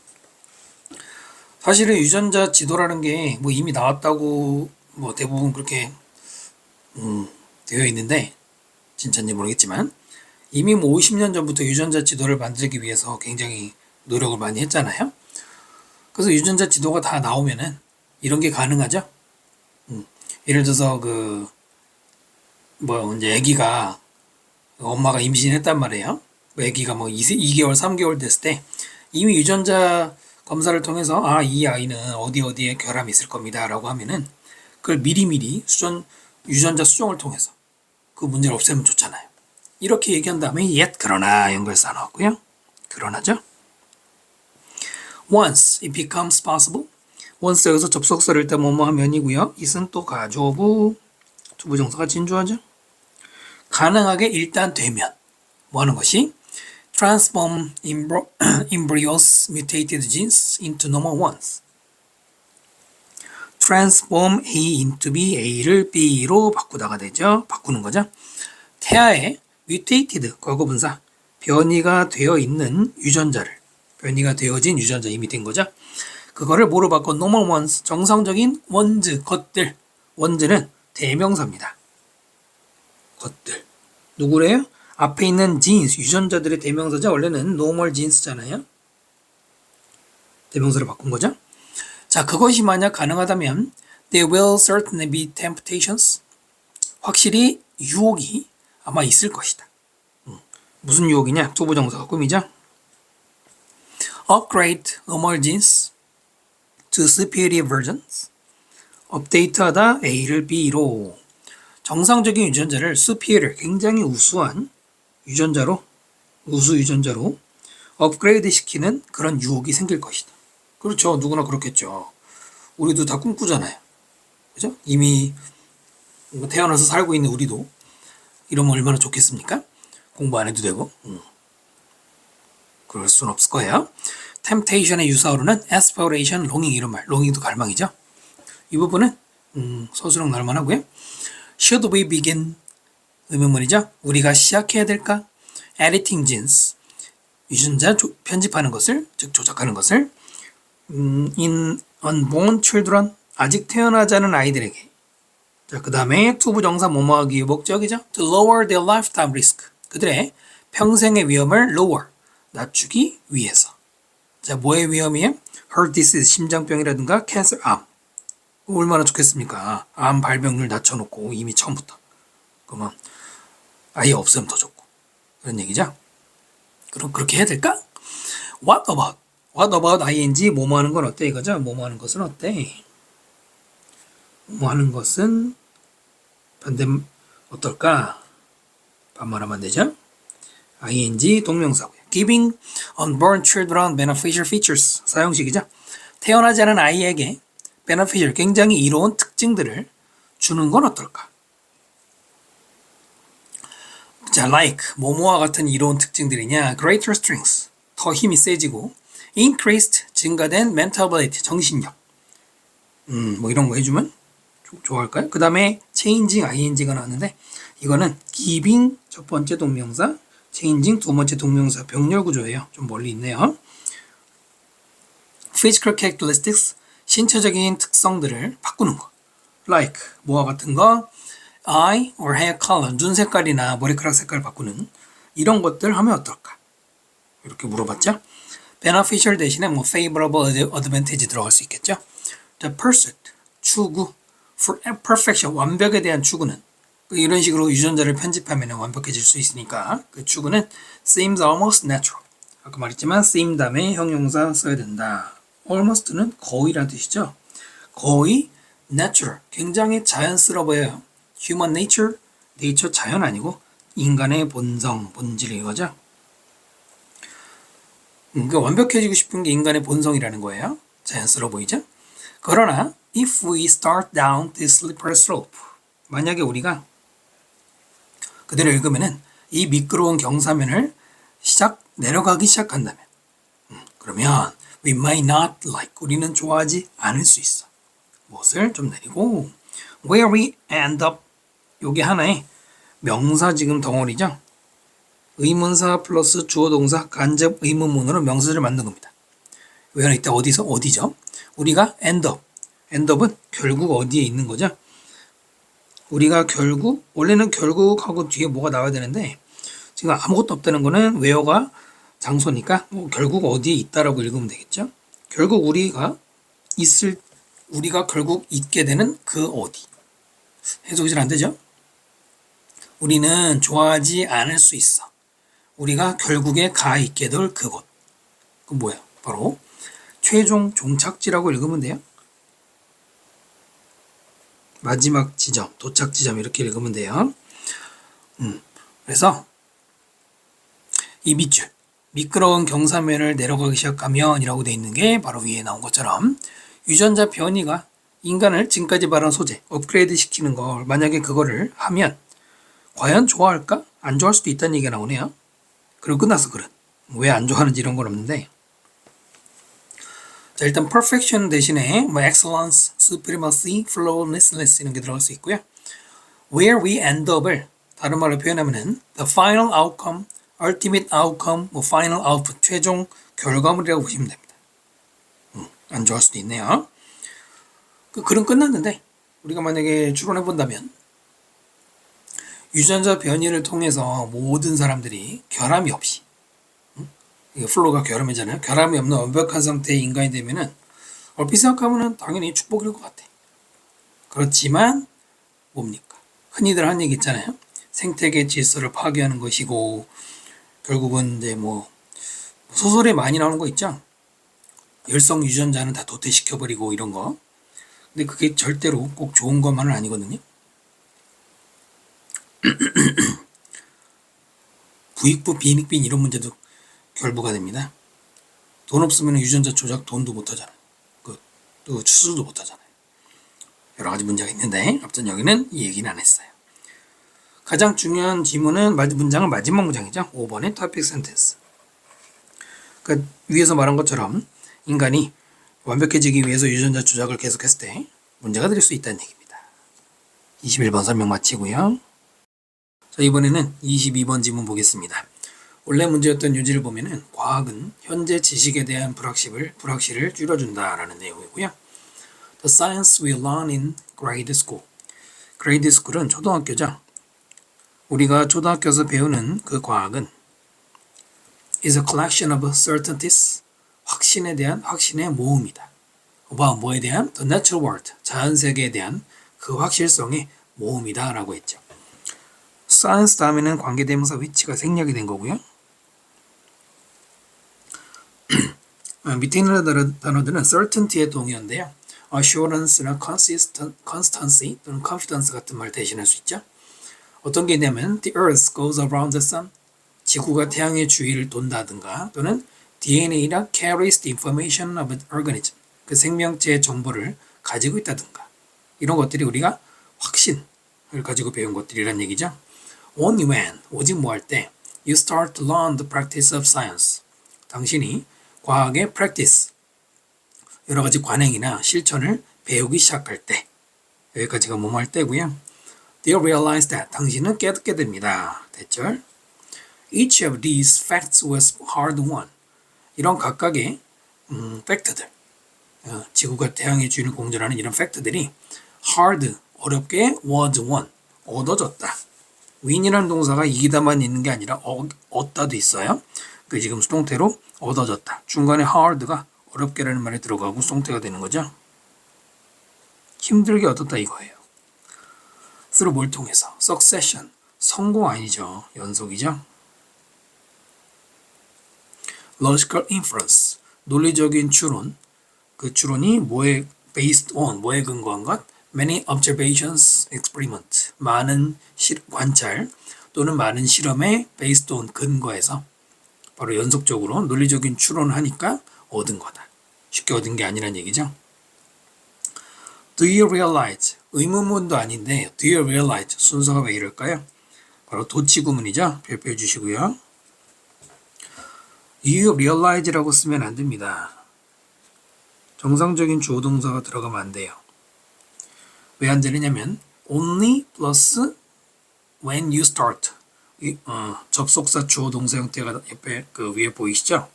[SPEAKER 1] 사실은 유전자 지도라는 게 뭐 이미 나왔다고 뭐 대부분 그렇게 되어 있는데 진짜인지 모르겠지만 이미 뭐 50년 전부터 유전자 지도를 만들기 위해서 굉장히 노력을 많이 했잖아요. 그래서 유전자 지도가 다 나오면은 이런 게 가능하죠. 예를 들어서 이제 아기가 엄마가 임신했단 말이에요. 아기가 뭐 2개월, 3개월 됐을 때 이미 유전자 검사를 통해서 이 아이는 어디에 결함이 있을 겁니다 라고 하면은 그걸 미리미리 유전자 수정을 통해서 그 문제를 없애면 좋잖아요. 이렇게 얘기한 다음에 yet 그러나 연결사 나왔고요. 그러나죠. Once it becomes possible. once 여기서 접속사를 일단 뭐뭐 하면이고요. it은 또 가주어고 투부정사가 진주하죠. 가능하게 일단 되면 뭐 하는 것이 transform embryos mutated genes into normal ones. transform A into B, A를 B로 바꾸다가 되죠. 바꾸는 거죠. 태아의 mutated 과거분사 변이가 되어 있는 유전자를 변이가 되어진 유전자 이미 된 거죠. 그거를 뭐로 바꿔? normal ones 정상적인 원즈 것들. 원즈는 대명사입니다. 것들. 누구래요? 앞에 있는 genes 유전자들의 대명사죠. 원래는 normal genes잖아요. 대명사로 바꾼 거죠. 자, 그것이 만약 가능하다면 there will certainly be temptations. 확실히 유혹이 아마 있을 것이다. 무슨 유혹이냐? 투부정사가 꾸미죠. Upgrade normal genes to superior versions. 업데이트하다 A를 B로 정상적인 유전자를 superior 굉장히 우수한 유전자로 우수 유전자로 업그레이드 시키는 그런 유혹이 생길 것이다. 그렇죠. 누구나 그렇겠죠. 우리도 다 꿈꾸잖아요. 그죠? 이미 태어나서 살고 있는 우리도 이러면 얼마나 좋겠습니까? 공부 안 해도 되고. 그럴 수는 없을 거예요. temptation의 유사어로는 aspiration, longing 이런 말. longing도 갈망이죠. 이 부분은 서술형 나올만 하고요. should we begin? 의문문이죠. 우리가 시작해야 될까? editing genes. 유전자 편집하는 것을, 즉 조작하는 것을 in unborn children. 아직 태어나지 않은 아이들에게. 자, 그 다음에 투부정사 뭐뭐하기 목적이죠. to lower their lifetime risk. 그들의 평생의 위험을 lower. 낮추기 위해서. 자, 뭐의 위험이에요? heart disease, 심장병이라든가 cancer, 암. 얼마나 좋겠습니까? 암 발병률 낮춰놓고 이미 처음부터. 그러면 아예 없으면 더 좋고. 그런 얘기죠. 그럼 그렇게 해야 될까? What about? What about ing? 뭐뭐 하는 건 어때 이거죠? 뭐뭐 하는 것은 어때? 뭐뭐 하는 것은 반대 어떨까? 반말하면 되죠? ing 동명사고요. Giving unborn children beneficial features. 사용식이죠. 태어나지 않은 아이에게 beneficial, 굉장히 이로운 특징들을 주는 건 어떨까? 자, like, 뭐뭐와 같은 이로운 특징들이냐? Greater strength, 더 힘이 세지고 increased, 증가된 mental ability, 정신력. 뭐 이런 거 해주면 좋아할까요? 그 다음에 changing, ing가 나왔는데 이거는 giving 첫 번째 동명사, changing 두 번째 동명사, 병렬 구조예요. 좀 멀리 있네요. physical characteristics, 신체적인 특성들을 바꾸는 거. like, 뭐와 같은 거, eye or hair color, 눈 색깔이나 머리카락 색깔을 바꾸는 이런 것들 하면 어떨까? 이렇게 물어봤죠. beneficial 대신에 뭐 favorable, advantage 들어갈 수 있겠죠. the pursuit, 추구, for perfection, 완벽에 대한 추구는 이런 식으로 유전자를 편집하면 완벽해질 수 있으니까 그 추구는 seems almost natural. 아까 말했지만 seem 다음에 형용사 써야 된다. almost는 거의란 뜻이죠. 거의 natural, 굉장히 자연스러워 보여요. human nature, nature 자연 아니고 인간의 본성, 본질 이거죠. 그러니까 완벽해지고 싶은 게 인간의 본성이라는 거예요. 자연스러워 보이죠? 그러나 if we start down this slippery slope, 만약에 우리가 그대로 읽으면은 이 미끄러운 경사면을 내려가기 시작한다면, 그러면 we might not like, 우리는 좋아하지 않을 수 있어. 무엇을 좀 내리고 where we end up, 요게 하나의 명사 지금 덩어리죠. 의문사 플러스 주어 동사 간접 의문문으로 명사를 만든 겁니다. 왜 이때 어디죠? 우리가 end up은 결국 어디에 있는 거죠? 우리가 원래는 결국하고 뒤에 뭐가 나와야 되는데 지금 아무것도 없다는 거는 where가 장소니까 결국 어디에 있다라고 읽으면 되겠죠? 결국 우리가 결국 있게 되는 그 어디. 해석이 잘 안 되죠? 우리는 좋아하지 않을 수 있어. 우리가 결국에 가 있게 될 그곳. 그 뭐야? 바로 최종 종착지라고 읽으면 돼요. 마지막 지점, 도착 지점 이렇게 읽으면 돼요. 그래서 이 밑줄, 미끄러운 경사면을 내려가기 시작하면 이라고 돼 있는 게 바로 위에 나온 것처럼 유전자 변이가 인간을 지금까지 말한 소재, 업그레이드 시키는 걸 만약에 그거를 하면 과연 좋아할까? 안 좋아할 수도 있다는 얘기가 나오네요. 그리고 끝나서 그런. 왜 안 좋아하는지 이런 건 없는데. 자, 일단 perfection 대신에 excellence, supremacy, flawlessness 이런 게 들어갈 수 있고요. where we end up을 다른 말로 표현하면은 the final outcome, ultimate outcome, final output, 최종 결과물이라고 보시면 됩니다. 안 좋아할 수도 있네요. 그 글은 끝났는데 우리가 만약에 추론해 본다면 유전자 변이를 통해서 모든 사람들이 결함이 없이, 플로가 결함이잖아요. 결함이 없는 완벽한 상태의 인간이 되면은 얼핏 생각하면은 당연히 축복일 것 같아. 그렇지만 뭡니까? 흔히들 하는 얘기 있잖아요. 생태계 질서를 파괴하는 것이고 결국은 이제 소설에 많이 나오는 거 있죠. 열성 유전자는 다 도태시켜버리고 이런 거. 근데 그게 절대로 꼭 좋은 것만은 아니거든요. 부익부, 빈익빈 이런 문제도 결부가 됩니다. 돈 없으면 유전자 조작 돈도 못 하잖아요. 또 추수도 못 하잖아요. 여러 가지 문제가 있는데 아무튼 여기는 이 얘기는 안 했어요. 가장 중요한 지문은 문장은 마지막 문장이죠. 5번의 topic sentence. 그러니까 위에서 말한 것처럼 인간이 완벽해지기 위해서 유전자 조작을 계속했을 때 문제가 될 수 있다는 얘기입니다. 21번 설명 마치고요. 자, 이번에는 22번 지문 보겠습니다. 원래 문제였던 유지를 보면은 과학은 현재 지식에 대한 불확실을 줄여준다라는 내용이고요. The science we learn in grade school. grade school은 초등학교죠. 우리가 초등학교에서 배우는 그 과학은 is a collection of certainties. 확신의 모음이다. 뭐에 대한? The natural world. 자연세계에 대한 그 확실성의 모음이다 라고 했죠. science 다음에는 관계대명사 which가 생략이 된 거고요. 밑에 있는 단어들은 certainty의 동의어인데요. assurance나 constancy 또는 confidence 같은 말 대신할 수 있죠. 어떤 게 있냐면 the earth goes around the sun. 지구가 태양의 주위를 돈다든가 또는 DNA가 carries the information of an organism. 그 생명체의 정보를 가지고 있다든가 이런 것들이 우리가 확신을 가지고 배운 것들이란 얘기죠. Only when, 오직 뭐 할 때 you start to learn the practice of science. 당신이 과학의 practice, 여러 가지 관행이나 실천을 배우기 시작할 때 여기까지가 뭐뭐 할 때고요. They realize that, 당신은 깨닫게 됩니다. 대절. Each of these facts was hard won. 이런 각각의 팩트들, 지구가 태양의 주인을 공전하는 이런 팩트들이 hard, 어렵게 was won, 얻어졌다. win이라는 동사가 이기다만 있는 게 아니라 얻다도 있어요. 그 지금 수동태로 얻어졌다. 중간에 hard가 어렵게라는 말이 들어가고 수동태가 되는 거죠. 힘들게 얻었다 이거예요. through 뭘 통해서? succession, 성공 아니죠. 연속이죠. logical inference, 논리적인 추론. 그 추론이 뭐에 based on, 뭐에 근거한 것? many observations, experiment, 많은 관찰 또는 많은 실험에 based on, 근거해서 바로 연속적으로 논리적인 추론을 하니까 얻은 거다. 쉽게 얻은 게 아니란 얘기죠. Do you realize? 의문문도 아닌데 Do you realize? 순서가 왜 이럴까요? 바로 도치 구문이죠. 별표 해주시고요. Do you realize라고 쓰면 안 됩니다. 정상적인 주어 동사가 들어가면 안 돼요. 왜 안 되느냐면 only plus when you start 접속사 주어 동사 형태가 옆에 그 위에 보이시죠?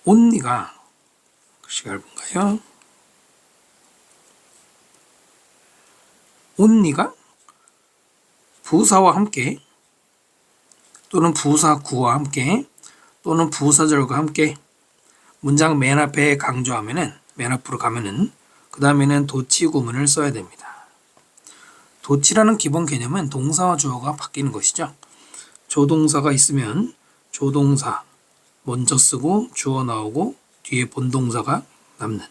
[SPEAKER 1] only가 글씨가 얇은가요? only가 부사와 함께 또는 부사 구와 함께 또는 부사절과 함께 문장 맨 앞에 강조하면은 맨 앞으로 가면은 그 다음에는 도치 구문을 써야 됩니다. 도치라는 기본 개념은 동사와 주어가 바뀌는 것이죠. 조동사가 있으면 조동사 먼저 쓰고 주어 나오고 뒤에 본동사가 남는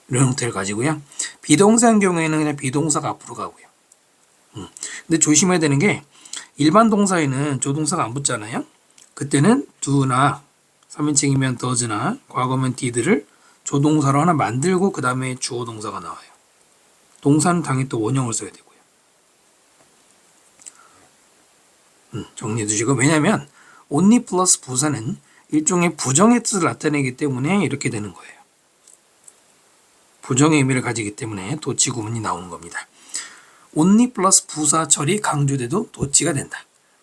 [SPEAKER 1] 이런 형태를 가지고요. 비동사인 경우에는 그냥 비동사가 앞으로 가고요. 근데 조심해야 되는 게 일반 동사에는 조동사가 안 붙잖아요. 그때는 do나 3인칭이면 does나 과거면 did를 조동사로 하나 만들고 그 다음에 주어 동사가 나와요. 동사는 당연히 또 원형을 써야 되고요. 정리해 두시고 왜냐하면 only 플러스 부사는 일종의 부정의 뜻을 나타내기 때문에 이렇게 되는 거예요. 부정의 의미를 가지기 때문에 도치 구문이 나오는 겁니다. only 플러스 부사절이 강조돼도 도치가 된다.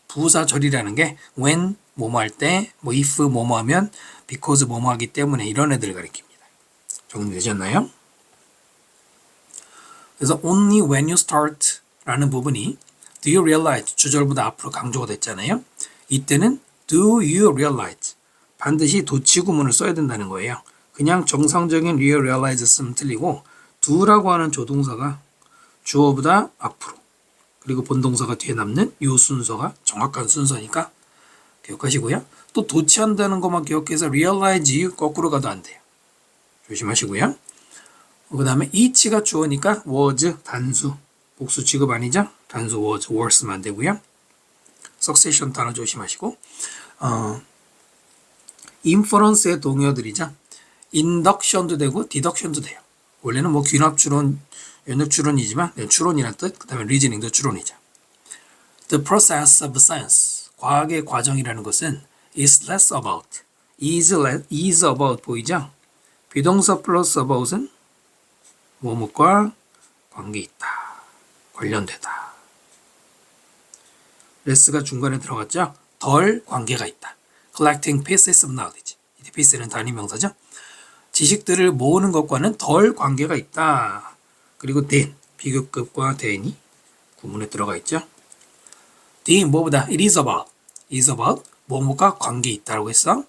[SPEAKER 1] 부사절이라는 게 when 뭐뭐 할 때, 뭐 if 뭐뭐 하면 because 뭐뭐 하기 때문에 이런 애들을 가리킵니다. 정리되셨나요? 그래서 only when you start 라는 부분이 do you realize 주절보다 앞으로 강조가 됐잖아요. 이때는 do you realize 반드시 도치 구문을 써야 된다는 거예요. 그냥 정상적인 do you realize 쓰면 틀리고 do라고 하는 조동사가 주어보다 앞으로 그리고 본동사가 뒤에 남는 이 순서가 정확한 순서니까 기억하시고요. 또 도치한다는 것만 기억해서 realize 거꾸로 가도 안 돼요. 조심하시고요. 그 다음에 each가 주어니까 was 단수 복수 취급 아니죠? 단수 was, were 쓰면 안 되고요. succession 단어 조심하시고 inference의 동의어들이죠. induction도 되고 deduction도 돼요. 원래는 뭐 귀납 추론, 연역 추론이지만 추론이란 뜻, 그 다음에 reasoning도 추론이죠. The process of science, 과학의 과정이라는 것은 is less about, is about 보이죠? 비동사 플러스 about은 뭐뭐과 관계 있다, 관련되다. less가 중간에 들어갔죠? 덜 관계가 있다. collecting pieces of knowledge. 이 piece는 단위명사죠? 지식들을 모으는 것과는 덜 관계가 있다. 그리고 than, 비교급과 than이 구문에 들어가 있죠. than 뭐보다 it is about 뭐뭐가 관계 있다라고 했어.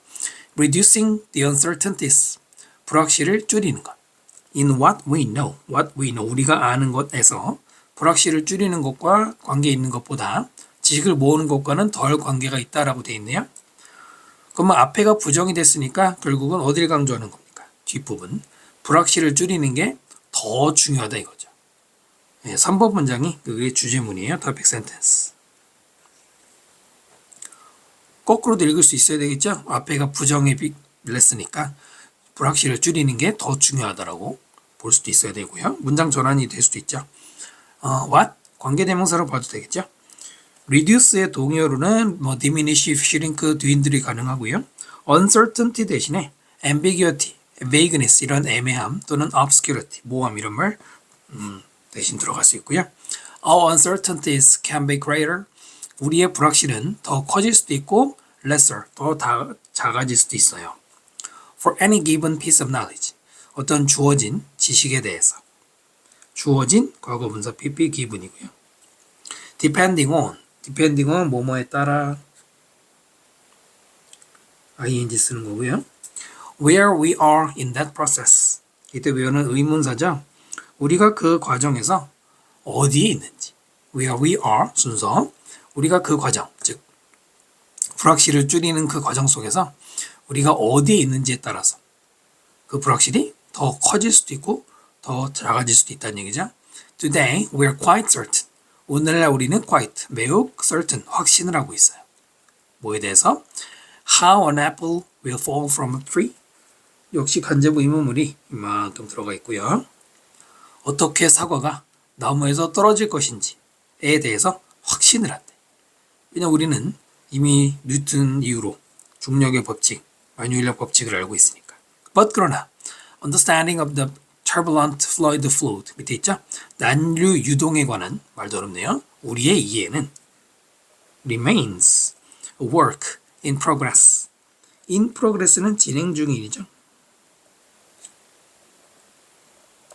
[SPEAKER 1] reducing the uncertainties, 불확실을 줄이는 것. in what we know, 우리가 아는 것에서 불확실을 줄이는 것과 관계 있는 것보다 지식을 모으는 것과는 덜 관계가 있다라고 되어 있네요. 그러면 앞에가 부정이 됐으니까 결국은 어디를 강조하는 겁니까? 뒷부분. 불확실을 줄이는 게 더 중요하다 이거죠. 3번 문장이 그게 주제문이에요. topic sentence. 거꾸로도 읽을 수 있어야 되겠죠? 앞에가 부정에 냈으니까 불확실을 줄이는 게 더 중요하다라고 볼 수도 있어야 되고요. 문장 전환이 될 수도 있죠. what? 관계대명사로 봐도 되겠죠? reduce의 동의어로는 뭐 diminish, shrink, dwindle이 가능하고요. uncertainty 대신에 ambiguity, vagueness 이런 애매함 또는 obscurity, 모함 이런 말 대신 들어갈 수 있고요. Our uncertainties can be greater. 우리의 불확실은 더 커질 수도 있고 lesser, 더 작아질 수도 있어요. For any given piece of knowledge. 어떤 주어진 지식에 대해서. 주어진 과거분사 PP given이고요. Depending on 뭐뭐에 따라 ing 쓰는 거고요. Where we are in that process. 이때 where는 의문사죠. 우리가 그 과정에서 어디에 있는지. Where we are 순서. 우리가 그 과정, 즉 불확실을 줄이는 그 과정 속에서 우리가 어디에 있는지에 따라서 그 불확실이 더 커질 수도 있고 더 작아질 수도 있다는 얘기죠. Today we are quite certain. 오늘날 우리는 quite, 매우 certain, 확신을 하고 있어요. 뭐에 대해서? How an apple will fall from a tree? 역시 간접의 의문문이 이만큼 들어가 있고요. 어떻게 사과가 나무에서 떨어질 것인지에 대해서 확신을 한대. 왜냐면 우리는 이미 뉴턴 이후로 중력의 법칙, 만유인력 법칙을 알고 있으니까. But 그러나 understanding of the turbulent fluid fluid 밑에 있죠? 난류 유동에 관한 말도 어렵네요. 우리의 이해는 remains a work in progress. in progress는 진행 중인이죠.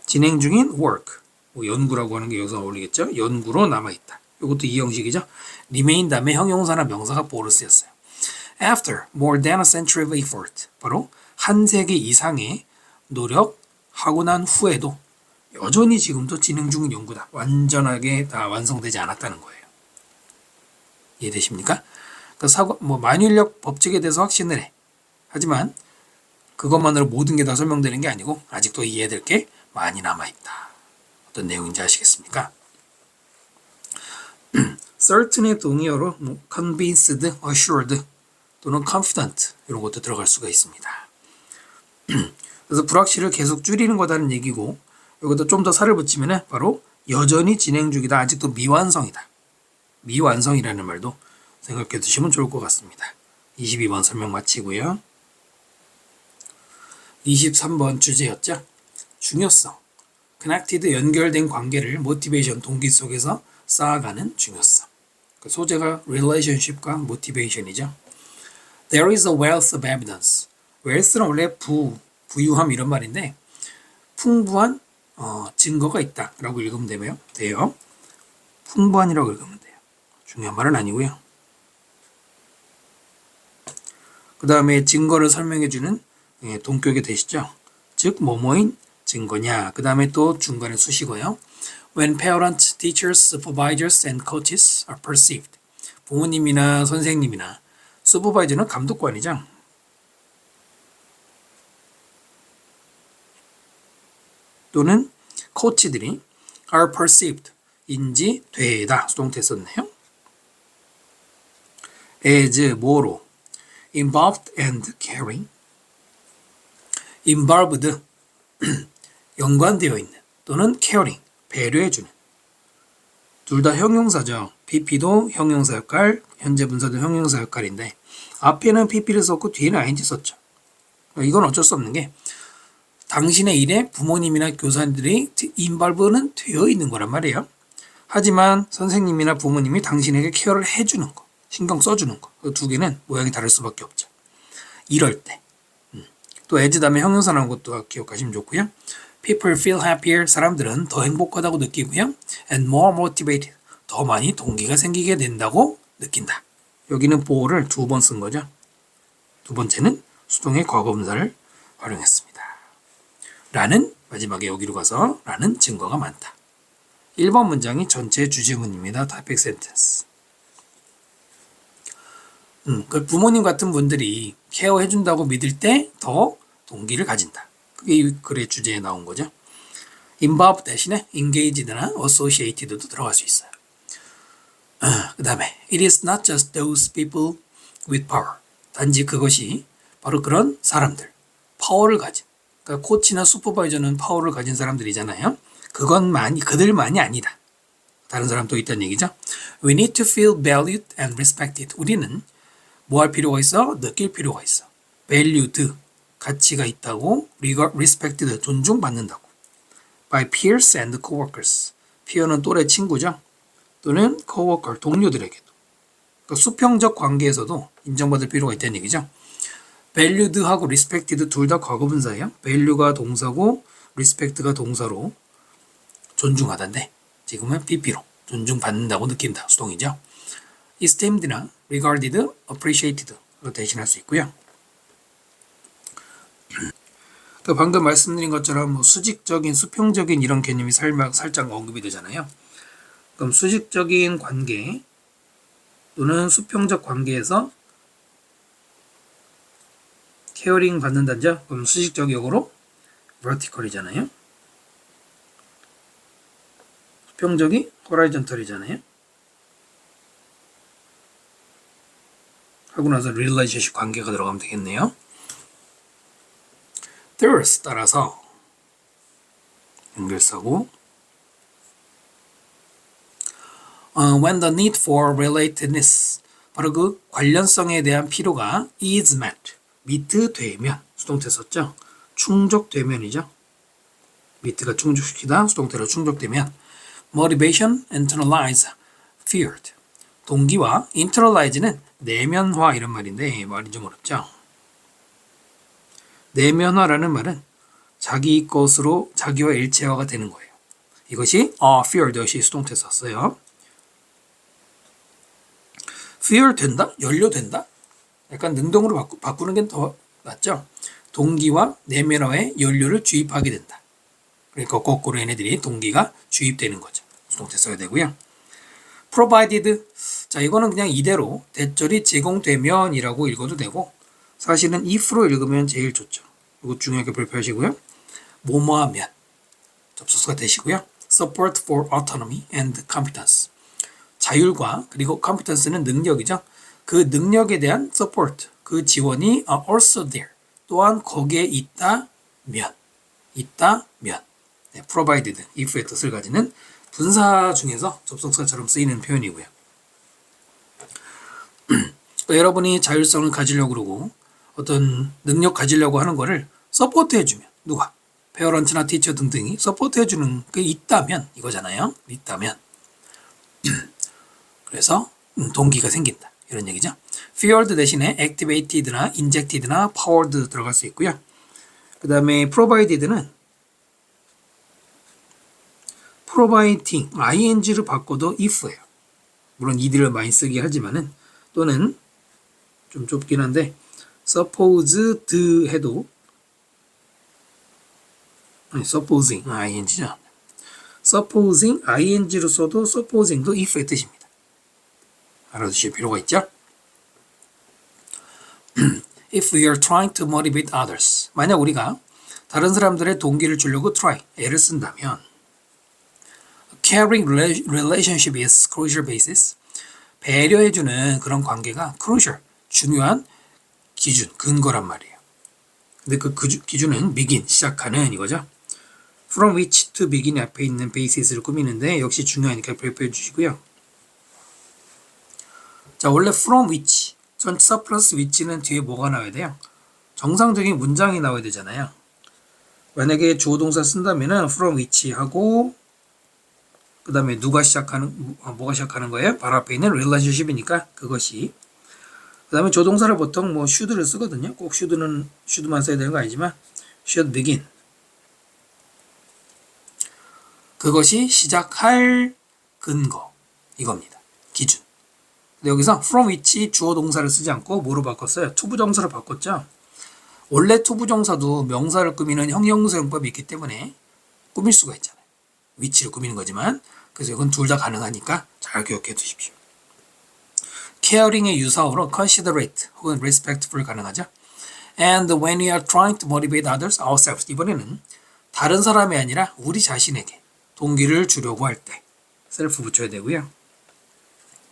[SPEAKER 1] 진행 중인 work. 뭐 연구라고 하는 게 여기서 어울리겠죠? 연구로 남아있다. 이것도 이 형식이죠. remain 다음에 형용사나 명사가 보로 쓰였어요. After more than a century of effort. 바로 한 세기 이상의 노력하고 난 후에도 여전히 지금도 진행 중인 연구다. 완전하게 다 완성되지 않았다는 거예요. 이해되십니까? 그러니까 만유인력 법칙에 대해서 확신을 해. 하지만 그것만으로 모든 게 다 설명되는 게 아니고 아직도 이해될 게 많이 남아있다. 어떤 내용인지 아시겠습니까? certain의 동의어로 convinced, assured 또는 confident 이런 것도 들어갈 수가 있습니다. 그래서 불확실을 계속 줄이는 거다는 얘기고 여기도 좀 더 살을 붙이면 바로 여전히 진행 중이다. 아직도 미완성이다. 미완성이라는 말도 생각해 두시면 좋을 것 같습니다. 22번 설명 마치고요. 23번 주제였죠. 중요성. connected 연결된 관계를 motivation 동기 속에서 쌓아가는 중요성. 그 소재가 relationship과 motivation이죠. There is a wealth of evidence. wealth는 원래 부유함 이런 말인데 풍부한 증거가 있다 라고 읽으면 돼요. 풍부한이라고 읽으면 돼요. 중요한 말은 아니고요. 그 다음에 증거를 설명해주는 동격이 되시죠. 즉 뭐뭐인 증거냐. 그 다음에 또 중간에 수식어요. When parents, teachers, supervisors and coaches are perceived. 부모님이나 선생님이나 supervisor는 감독관이죠. 또는 코치들이 are perceived. 인지되다. 수동태 썼네요. as 뭐로 involved and caring. involved 연관되어 있는 또는 caring 배려해주는 둘 다 형용사죠. pp도 형용사 역할, 현재 분사도 형용사 역할인데 앞에는 pp를 썼고 뒤에는 ing 썼죠. 이건 어쩔 수 없는 게 당신의 일에 부모님이나 교사들이 involve는 되어 있는 거란 말이에요. 하지만 선생님이나 부모님이 당신에게 케어를 해주는 거, 신경 써주는 거, 그 두 개는 모양이 다를 수밖에 없죠. 이럴 때. 또 as 다음에 형용사 나온 것도 기억하시면 좋고요. People feel happier. 사람들은 더 행복하다고 느끼고요. And more motivated. 더 많이 동기가 생기게 된다고 느낀다. 여기는 bore를 두 번 쓴 거죠. 두 번째는 수동의 과거분사를 활용했습니다. 라는 마지막에 여기로 가서 라는 증거가 많다. 1번 문장이 전체 주제문입니다. topic sentence. 그 부모님 같은 분들이 케어해준다고 믿을 때 더 동기를 가진다. 그게 이 글의 주제에 나온 거죠. involve 대신에 engaged나 associated도 들어갈 수 있어요. 그 다음에 it is not just those people with power. 단지 그것이 바로 그런 사람들, 파워를 가진. 그러니까 코치나 슈퍼바이저는 파워를 가진 사람들이잖아요. 그들만이 아니다. 다른 사람도 있다는 얘기죠. We need to feel valued and respected. 우리는 뭐 할 필요가 있어? 느낄 필요가 있어. valued, 가치가 있다고. respected, 존중받는다고. by peers and coworkers. peer는 또래 친구죠. 또는 coworker, 동료들에게도. 그러니까 수평적 관계에서도 인정받을 필요가 있다는 얘기죠. valued하고 respected 둘 다 과거분사예요. value가 동사고 respect가 동사로 존중하다인데 지금은 pp로 존중받는다고 느낀다. 수동이죠. esteemed나 regarded, appreciated로 대신할 수 있고요. 또 방금 말씀드린 것처럼 수직적인, 수평적인 이런 개념이 살짝 언급이 되잖아요. 그럼 수직적인 관계 또는 수평적 관계에서 케어링 받는다죠. 그럼 수직적 역으로 vertical이잖아요. 수평적이 horizontal이잖아요. 하고 나서 relationship 관계가 들어가면 되겠네요. thus 따라서 연결사고 when the need for relatedness 바로 그 관련성에 대한 필요가 is met meet 되면 수동태 썼죠. 충족되면이죠. meet가 충족시키다 수동태로 충족되면 motivation internalize feared 동기와 internalize는 내면화 이런 말인데 말이 좀 어렵죠. 내면화라는 말은 자기 것으로 자기와 일체화가 되는 거예요. 이것이 feared 역시 수동태 썼어요. fear 된다? 연료된다? 약간 능동으로 바꾸는 게 더 낫죠. 동기와 내면화에 연료를 주입하게 된다. 그러니까 거꾸로 얘네들이 동기가 주입되는 거죠. 수동태 써야 되고요. provided 자 이거는 그냥 이대로 대절이 제공되면이라고 읽어도 되고 사실은 if로 읽으면 제일 좋죠. 이거 중요하게 발표하시고요. 뭐뭐하면 접속사가 되시고요. support for autonomy and competence 자율과 그리고 competence는 능력이죠. 그 능력에 대한 support 그 지원이 also there 또한 거기에 있다면 네, provided if의 뜻을 가지는 분사 중에서 접속사처럼 쓰이는 표현이고요. 여러분이 자율성을 가지려고 그러고 어떤 능력 가지려고 하는 거를 서포트 해주면 누가? 페어런트나 티처 등등이 서포트 해주는 게 있다면 이거잖아요. 있다면 그래서 동기가 생긴다. 이런 얘기죠. fueled 대신에 activated나 injected나 powered 들어갈 수 있고요. 그 다음에 provided는 providing, ing를 바꿔도 if예요. 물론 이들을 많이 쓰긴 하지만은 또는 좀 좁긴 한데 supposed 해도 supposing, ing죠. supposing, ing로 써도 supposing도 if의 뜻입니다. 알아두실 필요가 있죠. If we are trying to motivate others 만약 우리가 다른 사람들의 동기를 주려고 try, 애를 쓴다면 caring relationship is crucial basis 배려해주는 그런 관계가 crucial, 중요한 기준, 근거란 말이에요. 근데 그 기준은 begin, 시작하는 이거죠. from which to begin 앞에 있는 basis를 꾸미는데 역시 중요하니까 발표해 주시고요. 자, 원래 from which, 전치사 플러스 which는 뒤에 뭐가 나와야 돼요? 정상적인 문장이 나와야 되잖아요. 만약에 주어 동사 쓴다면은 from which 하고 그 다음에 뭐가 시작하는 거예요? 바로 앞에 있는 relationship이니까 그것이 그 다음에 조동사를 보통 뭐 should를 쓰거든요. 꼭 should만 써야 되는 거 아니지만 should begin 그것이 시작할 근거 이겁니다. 기준. 근데 여기서 from which 주어 동사를 쓰지 않고 뭐로 바꿨어요? 투부정사로 바꿨죠. 원래 투부정사도 명사를 꾸미는 형용사용법이 있기 때문에 꾸밀 수가 있잖아요. which를 꾸미는 거지만 그래서 이건 둘 다 가능하니까 잘 기억해 두십시오. caring의 유사어로 considerate 혹은 respectful 가능하죠. And when we are trying to motivate others ourselves 이번에는 다른 사람이 아니라 우리 자신에게 동기를 주려고 할 때 self 붙여야 되고요.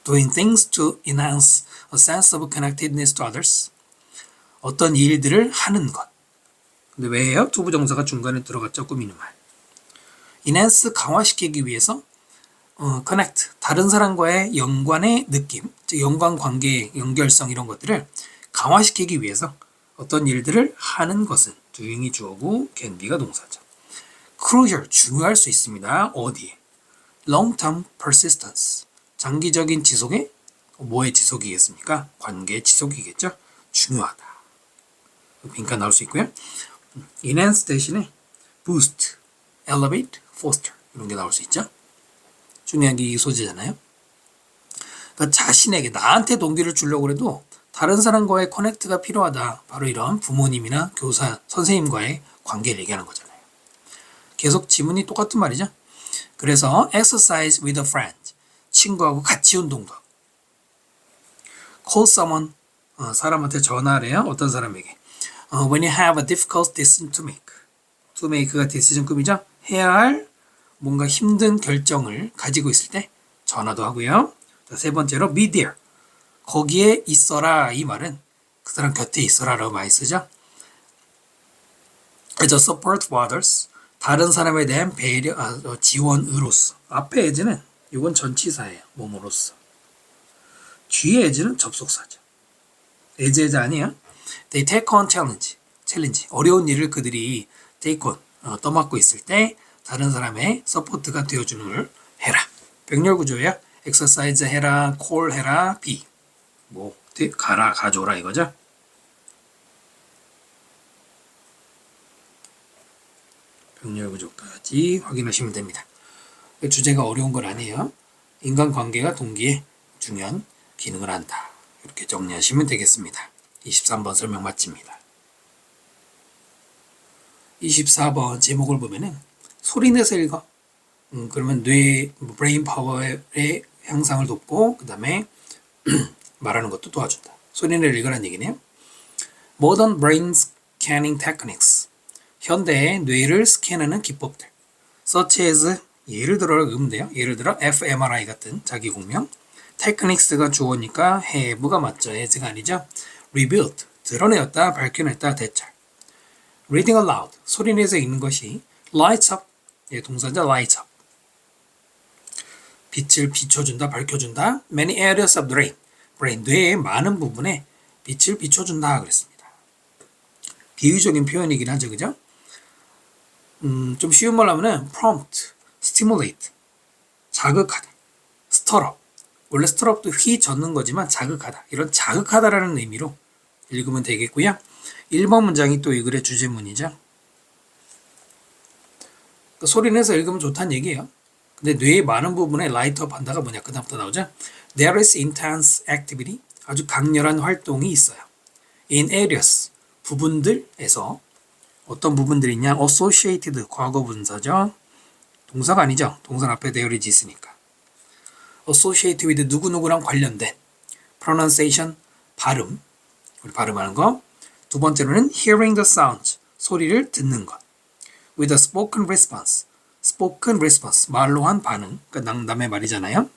[SPEAKER 1] doing things to enhance a sense of connectedness to others 어떤 일들을 하는 것. 근데 왜 해요? 투부정사가 중간에 들어갔죠. 꾸미는 말. enhance 강화시키기 위해서 connect 다른 사람과의 연관의 느낌, 즉 연관 관계, 연결성 이런 것들을 강화시키기 위해서 어떤 일들을 하는 것은 doing이 주어고 can be가 동사죠. crucial 중요할 수 있습니다. 어디에? long-term persistence 장기적인 지속에 뭐의 지속이겠습니까? 관계의 지속이겠죠. 중요하다. 빈칸 나올 수 있고요. enhance 대신에 boost, elevate, foster 이런 게 나올 수 있죠. 중요한 게 이 소재잖아요. 그러니까 자신에게 나한테 동기를 주려고 해도 다른 사람과의 커넥트가 필요하다. 바로 이런 부모님이나 교사, 선생님과의 관계를 얘기하는 거잖아요. 계속 지문이 똑같은 말이죠. 그래서 exercise with a friend 친구하고 같이 운동도 하고 call someone 사람한테 전화하래요. 어떤 사람에게 when you have a difficult decision to make가 decision 급이죠. 해야 할 뭔가 힘든 결정을 가지고 있을 때 전화도 하고요. 자, 세 번째로 be there 거기에 있어라 이 말은 그 사람 곁에 있어라라고 많이 쓰죠. 그래서 support others 다른 사람에 대한 배려 지원으로서 앞에 as는 이건 전치사예요. 뭐뭐로서. 뒤에 as는 접속사죠. as 아니에요. They take on challenge. 어려운 일을 그들이 take on 떠맡고 있을 때 다른 사람의 서포트가 되어주는 걸 해라. 병렬 구조예요. exercise 해라, call 해라, be. 뭐 가라, 가져오라 이거죠. 병렬 구조까지 확인하시면 됩니다. 주제가 어려운 건 아니에요. 인간관계가 동기에 중요한 기능을 한다. 이렇게 정리하시면 되겠습니다. 23번 설명 마칩니다. 24번 제목을 보면은 소리 내서 읽어. 그러면 뇌 브레인 파워의 향상을 돕고 그 다음에 말하는 것도 도와준다. 소리 내서 읽으라는 얘기네요. Modern brain scanning techniques. 현대의 뇌를 스캔하는 기법들. Such as 예를 들어 음대요. 예를 들어 fMRI 같은 자기 공명. techniques가 주어니까 have가 맞죠. as가 아니죠. revealed 드러내었다, 밝혀냈다, 대찰. reading aloud 소리 내서 읽는 것이 lights up 동사자 lights up 빛을 비춰준다, 밝혀준다. many areas of the brain 뇌의 많은 부분에 빛을 비춰준다 그랬습니다. 비유적인 표현이긴 하죠, 그죠? 좀 쉬운 말로 하면은 prompt, stimulate 자극하다, stir up 원래 stir up도 휘젓는 거지만 자극하다 이런 자극하다라는 의미로 읽으면 되겠고요. 1번 문장이 또 이 글의 주제문이죠. 그러니까 소리 내서 읽으면 좋다는 얘기예요. 근데 뇌의 많은 부분에 라이트업 한다가 뭐냐 그 다음부터 나오죠. There is intense activity 아주 강렬한 활동이 있어요. In areas 부분들에서 어떤 부분들이 있냐 associated 과거 분사죠. 동사가 아니죠. 동사 앞에 there is 있으니까. associated with 누구누구랑 관련된 pronunciation 발음 우리 발음하는 거. 두 번째로는 hearing the sounds 소리를 듣는 것. with a spoken response 말로 한 반응 그러니까 남의 말이잖아요.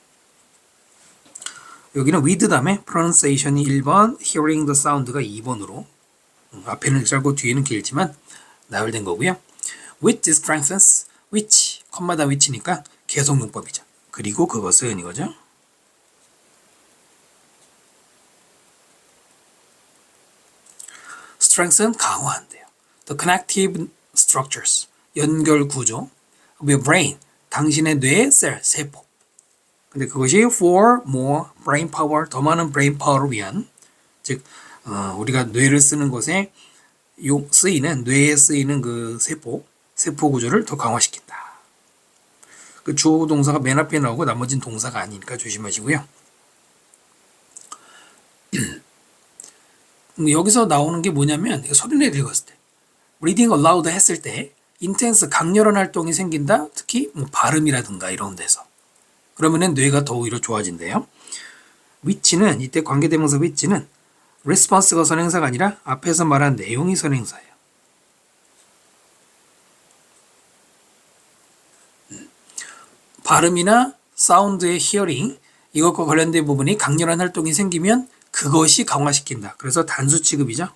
[SPEAKER 1] 여기는 with 다음에 pronunciation이 1번 hearing the sound가 2번으로 앞에는 짧고 뒤에는 길지만 나열된 거고요. which strengthens which 컴마다 which니까 계속용법이죠. 그리고 그것은 이거죠. strengthen 강화한대요. The connective structures 연결 구조 of your brain 당신의 뇌의 셀 세포. 근데 그것이 for more brain power 더 많은 brain power를 위한 즉 우리가 뇌를 쓰는 것에 쓰이는 뇌에 쓰이는 그 세포 구조를 더 강화시킨다. 그 주어 동사가 맨 앞에 나오고 나머지는 동사가 아니니까 조심하시고요. 여기서 나오는 게 뭐냐면 소리내 읽었을 때 reading aloud 했을 때 intense 강렬한 활동이 생긴다. 특히 뭐 발음이라든가 이런 데서 그러면은 뇌가 더 오히려 좋아진대요. which는 이때 관계대명사 which는 response가 선행사가 아니라 앞에서 말한 내용이 선행사예요. 발음이나 사운드의 히어링 이것과 관련된 부분이 강렬한 활동이 생기면 그것이 강화시킨다. 그래서 단수 취급이죠.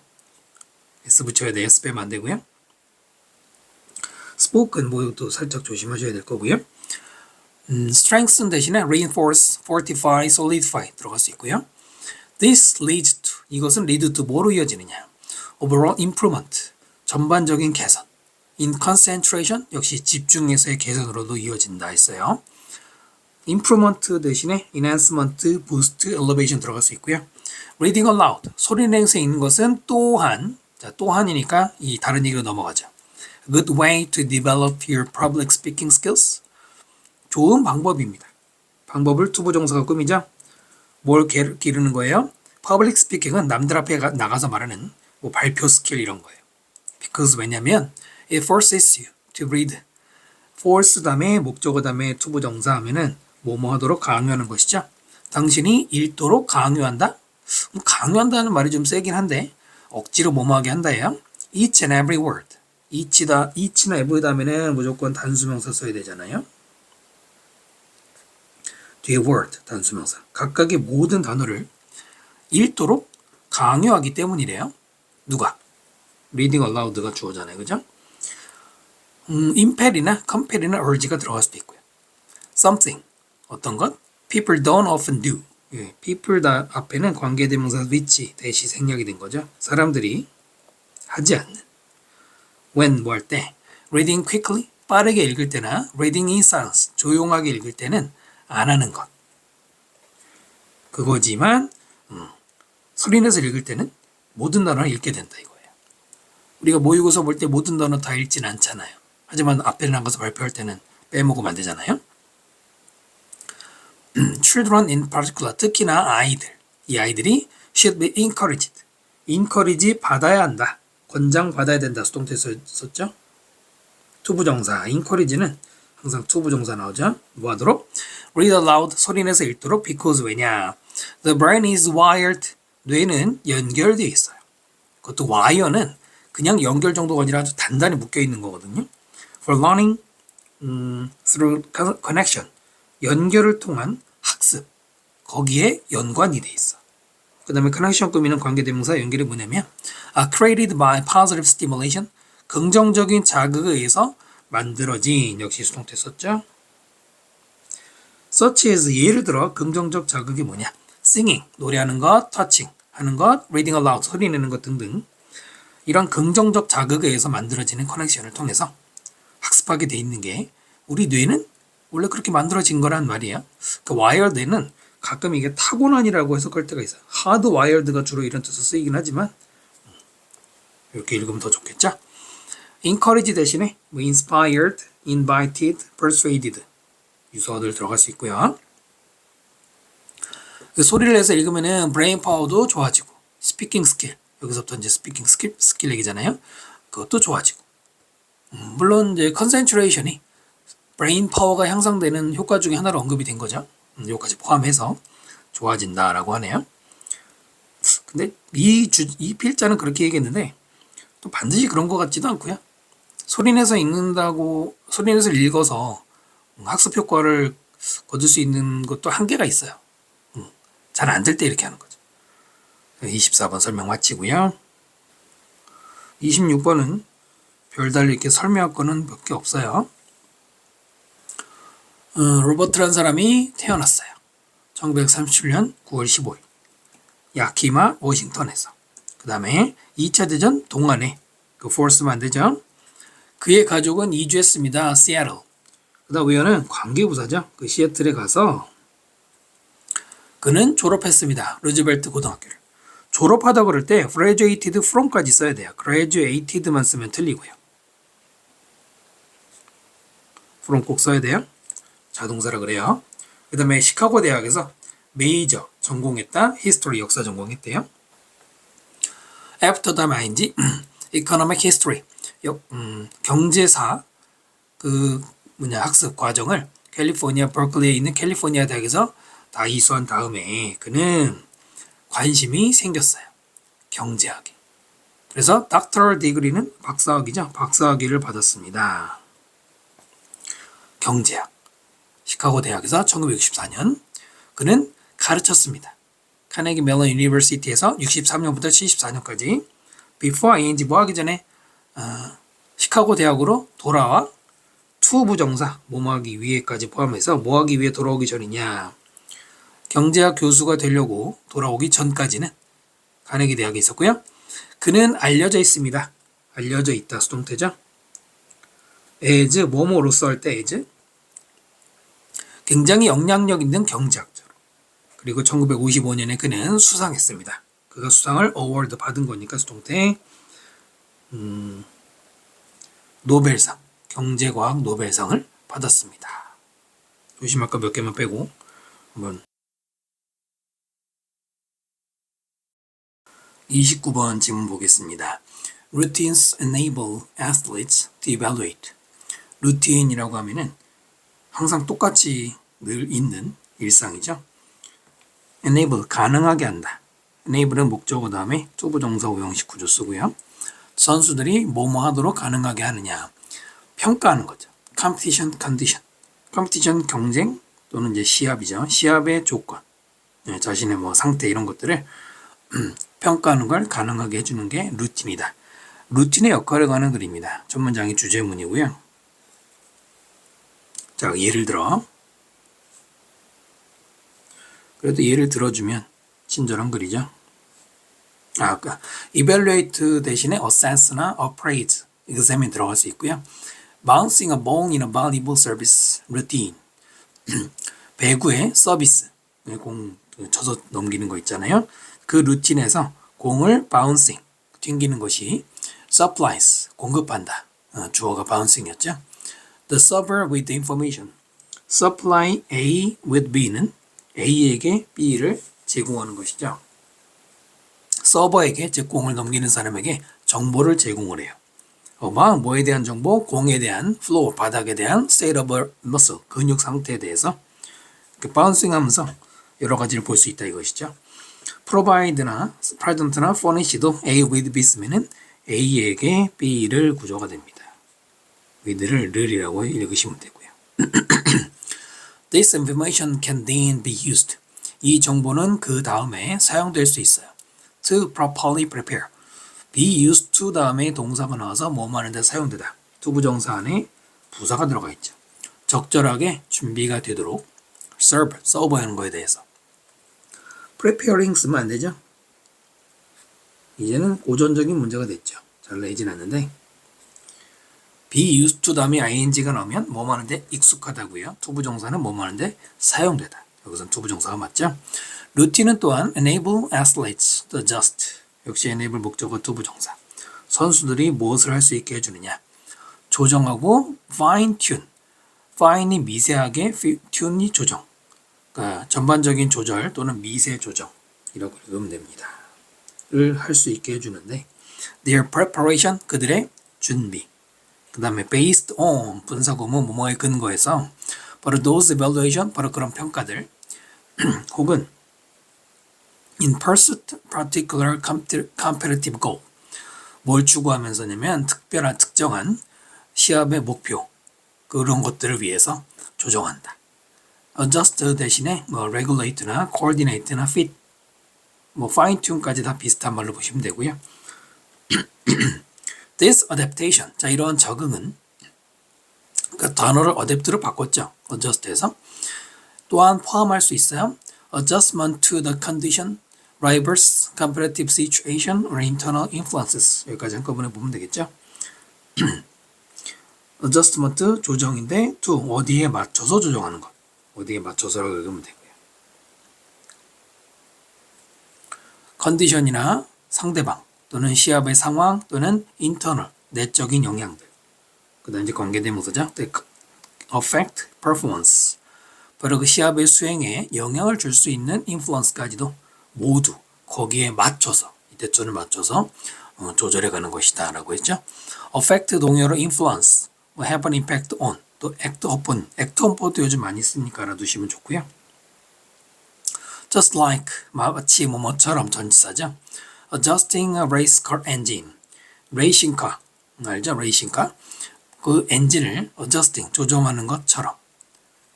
[SPEAKER 1] S 붙여야 돼요. S 빼면 안 되고요. spoken 뭐도 살짝 조심하셔야 될 거고요. strengthen 대신에 reinforce, fortify, solidify 들어갈 수 있고요. This leads to 이것은 lead to 뭐로 이어지느냐? overall improvement 전반적인 개선. in concentration 역시 집중에서의 개선으로도 이어진다 했어요. improvement 대신에 enhancement, boost, elevation 들어갈 수 있고요. reading aloud 소리 내서 읽는 것은 또한 또한이니까 이 다른 얘기로 넘어가죠. good way to develop your public speaking skills 좋은 방법입니다. 방법을 투부정사가 꾸미죠. 뭘 기르는 거예요? public speaking은 남들 앞에 나가서 말하는 뭐 발표 스킬 이런 거예요. because 왜냐면 it forces you to read. force 다음에 목적어 다음에 투부정사 하면은 뭐뭐 하도록 강요하는 것이죠. 당신이 읽도록 강요한다? 강요한다는 말이 좀 세긴 한데 억지로 뭐뭐하게 한다예요. each and every word. each나 every 다음에는 무조건 단수명사 써야 되잖아요. 뒤에 word 단수명사. 각각의 모든 단어를 읽도록 강요하기 때문이래요. 누가? reading aloud가 주어잖아요. 그죠? impel이나 compel이나 urge가 들어갈 수도 있고요. something, 어떤 것? people don't often do. 예, people 앞에는 관계대명사 which 대시 생략이 된 거죠. 사람들이 하지 않는. when 뭐 할 때? reading quickly, 빠르게 읽을 때나 reading in silence, 조용하게 읽을 때는 안 하는 것. 그거지만 소리내서 읽을 때는 모든 단어를 읽게 된다 이거예요. 우리가 모의고사 볼 때 모든 단어 다 읽진 않잖아요. 하지만 앞에 나가서 발표할 때는 빼먹으면 안 되잖아요. Children in particular, 특히나 아이들. 이 아이들이 should be encouraged. encourage 받아야 한다. 권장받아야 된다. 수동태 썼죠? 투부정사. encourage는 항상 투부정사 나오죠? 뭐 하도록? read aloud. 소리내서 읽도록. because 왜냐? The brain is wired. 뇌는 연결되어 있어요. 그것도 wire는 그냥 연결 정도가 아니라 아주 단단히 묶여있는 거거든요. For learning through connection. 연결을 통한 학습. 거기에 연관이 돼 있어. 그 다음에 connection 꾸미는 관계대명사 연결이 뭐냐면 created by positive stimulation. 긍정적인 자극에 의해서 만들어진. 역시 수동태 썼죠. such as 예를 들어 긍정적 자극이 뭐냐? singing, 노래하는 것, touching, 하는 것, reading aloud, 소리 내는 것 등등. 이런 긍정적 자극에 의해서 만들어지는 커넥션을 통해서 학습하게 돼 있는 게 우리 뇌는 원래 그렇게 만들어진 거란 말이야. 그 wired는 가끔 이게 타고난이라고 해석할 때가 있어요. hardwired가 주로 이런 뜻으로 쓰이긴 하지만 이렇게 읽으면 더 좋겠죠? encourage 대신에 뭐 inspired, invited, persuaded 유서어들 들어갈 수 있고요. 그 소리를 내서 읽으면은 브레인 파워도 좋아지고 스피킹 스킬, 여기서부터 이제 스피킹 스킬 얘기잖아요. 그것도 좋아지고 물론 이제 컨센트레이션이 브레인 파워가 향상되는 효과 중에 하나로 언급이 된 거죠. 여기까지 포함해서 좋아진다라고 하네요. 근데 이 필자는 그렇게 얘기했는데 또 반드시 그런 것 같지도 않고요. 소리내서 읽어서 학습 효과를 거둘 수 있는 것도 한계가 있어요. 잘 안 될 때 이렇게 하는 거죠. 24번 설명 마치고요. 26번은 별달리 이렇게 설명할 거는 몇 개 없어요. 로버트라는 사람이 태어났어요. 1937년 9월 15일. 야키마 워싱턴에서. 그 다음에 2차 대전 동안에 그 포스트만 되죠. 그의 가족은 이주했습니다. 시애틀. 그 다음 위원은 관계부사죠. 그 시애틀에 가서 그는 졸업했습니다. 루즈벨트 고등학교를. 졸업하다 그럴 때 graduated from까지 써야 돼요. graduated만 쓰면 틀리고요. from 꼭 써야 돼요. 자동사라 그래요. 그 다음에 시카고 대학에서 메이저 전공했다. history 역사 전공했대요. after the ing economic history 경제사 학습 과정을 캘리포니아 버클리에 있는 캘리포니아 대학에서 다 이수한 다음에 그는 관심이 생겼어요. 경제학에. 그래서 doctoral degree는 박사학위죠. 박사학위를 받았습니다. 경제학. 시카고 대학에서 1964년 그는 가르쳤습니다. 카네기 멜론 유니버시티에서 63년부터 74년까지 before ing 뭐 하기 전에 시카고 대학으로 돌아와 to 부정사 뭐뭐 하기 위해까지 포함해서 뭐 하기 위해 돌아오기 전이냐 경제학 교수가 되려고 돌아오기 전까지는 카네기 대학에 있었고요. 그는 알려져 있습니다. 알려져 있다 수동태죠. as 뭐뭐로서 할 때 as 굉장히 영향력 있는 경제학자로 그리고 1955년에 그는 수상했습니다. 그가 수상을 어워드 받은 거니까 수동태 노벨상 경제과학 노벨상을 받았습니다. 조심 아까 몇 개만 빼고 한번 29번 질문 보겠습니다. Routines enable athletes to evaluate. 루틴이라고 하면은 항상 똑같이 늘 있는 일상이죠. enable 가능하게 한다. enable은 목적어 다음에 투부정사 오형식 구조 쓰고요. 선수들이 뭐뭐 하도록 가능하게 하느냐. 평가하는 거죠. competition condition. competition 경쟁 또는 이제 시합이죠. 시합의 조건. 자신의 뭐 상태 이런 것들을 평가하는 걸 가능하게 해주는 게 루틴이다. 루틴의 역할을 하는 글입니다. 첫 문장이 주제문이고요. 자, 예를 들어. 그래도 예를 들어주면 친절한 글이죠. 아까 evaluate 대신에 assess나 appraise, examine 들어갈 수 있고요. bouncing a ball in a volleyball service routine. 배구의 서비스, 공 쳐서 넘기는 거 있잖아요. 그 루틴에서 공을 bouncing, 튕기는 것이 supplies, 공급한다. 주어가 bouncing이었죠. The server with information. supply A with B는 A에게 B를 제공하는 것이죠. 서버에게, 즉 공을 넘기는 사람에게 정보를 제공을 해요. 뭐에 대한 정보? 공에 대한 floor, 바닥에 대한 state of muscle, 근육 상태에 대해서 이렇게 바운싱 하면서 여러 가지를 볼 수 있다 이것이죠. provide나 present나 furnish도 A with B 쓰면은 A에게 B를 구조가 됩니다. with를 를이라고 읽으시면 되고요. This information can then be used. 이 정보는 그 다음에 사용될 수 있어요. To properly prepare. be used to 다음에 동사가 나와서 뭐뭐 하는데 사용되다. 투부정사 안에 부사가 들어가 있죠. 적절하게 준비가 되도록 serve, 서버하는 거에 대해서. preparing 쓰면 안 되죠. 이제는 고전적인 문제가 됐죠. 잘 내진 않는데 be used to 다음에 ing가 나오면 뭐뭐 하는데 익숙하다고요. 투부정사는 뭐뭐 하는데 사용되다. 여기서는 투부정사가 맞죠. 루틴은 또한 enable athletes to adjust. 역시 enable 목적어 투부정사. 선수들이 무엇을 할 수 있게 해주느냐. 조정하고 fine tune. fine이 미세하게, tune이 조정. 그러니까 전반적인 조절 또는 미세 조정이라고 읽으면 됩니다. 를 할 수 있게 해주는데 their preparation, 그들의 준비. 그 다음에 based on, 분사구문 뭐뭐에 근거해서 바로 those evaluation, 바로 그런 평가들 혹은 in pursuit particular competitive goal, 뭘 추구하면서냐면 특별한 특정한 시합의 목표, 그런 것들을 위해서 조정한다. adjust 대신에 regulate나 coordinate나 fit, fine tune까지 다 비슷한 말로 보시면 되고요. This adaptation, 자 이러한 적응은 그러니까 단어를 adapt로 바꿨죠. adjust에서 또한 포함할 수 있어요. adjustment to the condition, rivals, competitive situation, or internal influences. 여기까지 한꺼번에 보면 되겠죠. adjustment 조정인데 to 어디에 맞춰서 조정하는 것. 어디에 맞춰서라고 읽으면 되고요. 컨디션이나 상대방 또는 시합의 상황 또는 internal 내적인 영향들. 그 다음 이제 관계대명사죠. affect performance. 바로 그 시합의 수행에 영향을 줄 수 있는 influence까지도 모두 거기에 맞춰서, 이때쯤을 맞춰서 조절해 가는 것이다 라고 했죠. affect 동요로 influence, have an impact on, 또 act upon, act on도 요즘 많이 쓰니까 알아두시면 좋고요. just like, 마치 뭐뭐처럼 전치사죠. adjusting a race car engine, racing car, 알죠? racing car. 그 엔진을 adjusting, 조정하는 것처럼.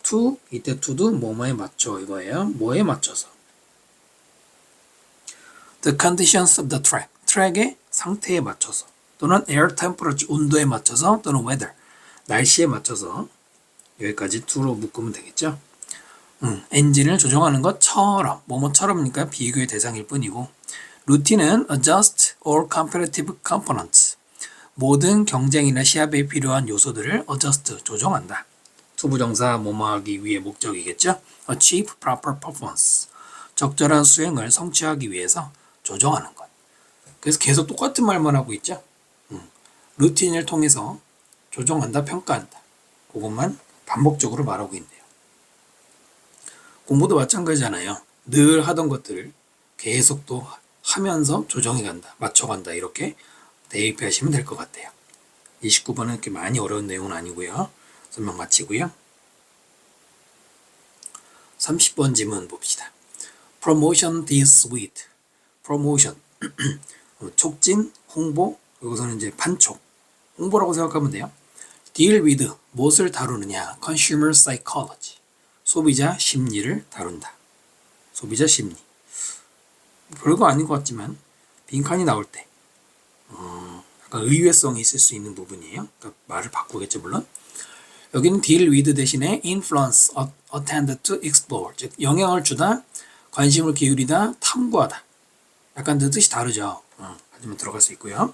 [SPEAKER 1] to, 이때 to도 뭐뭐에 맞춰 이거예요. 뭐에 맞춰서. The conditions of the track, 트랙의 상태에 맞춰서 또는 air temperature, 온도에 맞춰서 또는 weather, 날씨에 맞춰서 여기까지 to로 묶으면 되겠죠. 엔진을 조정하는 것처럼, 뭐뭐처럼이니까 비교의 대상일 뿐이고 루틴은 adjust all competitive components, 모든 경쟁이나 시합에 필요한 요소들을 adjust, 조정한다. 투부정사 뭐뭐하기 위해 목적이겠죠. achieve proper performance, 적절한 수행을 성취하기 위해서 조정하는 것. 그래서 계속 똑같은 말만 하고 있죠. 루틴을 통해서 조정한다, 평가한다. 그것만 반복적으로 말하고 있네요. 공부도 마찬가지잖아요. 늘 하던 것들을 계속 또 하면서 조정해간다, 맞춰간다, 이렇게 대입하시면 될 것 같아요. 29번은 이렇게 많이 어려운 내용은 아니고요. 설명 마치고요. 30번 지문 봅시다. Promotion this with. Promotion. 촉진, 홍보, 여기서는 이제 반촉. 홍보라고 생각하면 돼요. Deal with. 무엇을 다루느냐. Consumer psychology. 소비자 심리를 다룬다. 소비자 심리. 별거 아닌 것 같지만 빈칸이 나올 때 약간 의외성이 있을 수 있는 부분이에요. 그러니까 말을 바꾸겠죠 물론. 여기는 deal with 대신에 influence, attend to explore, 즉 영향을 주다, 관심을 기울이다, 탐구하다. 약간 그 뜻이 다르죠. 하지만 들어갈 수 있고요.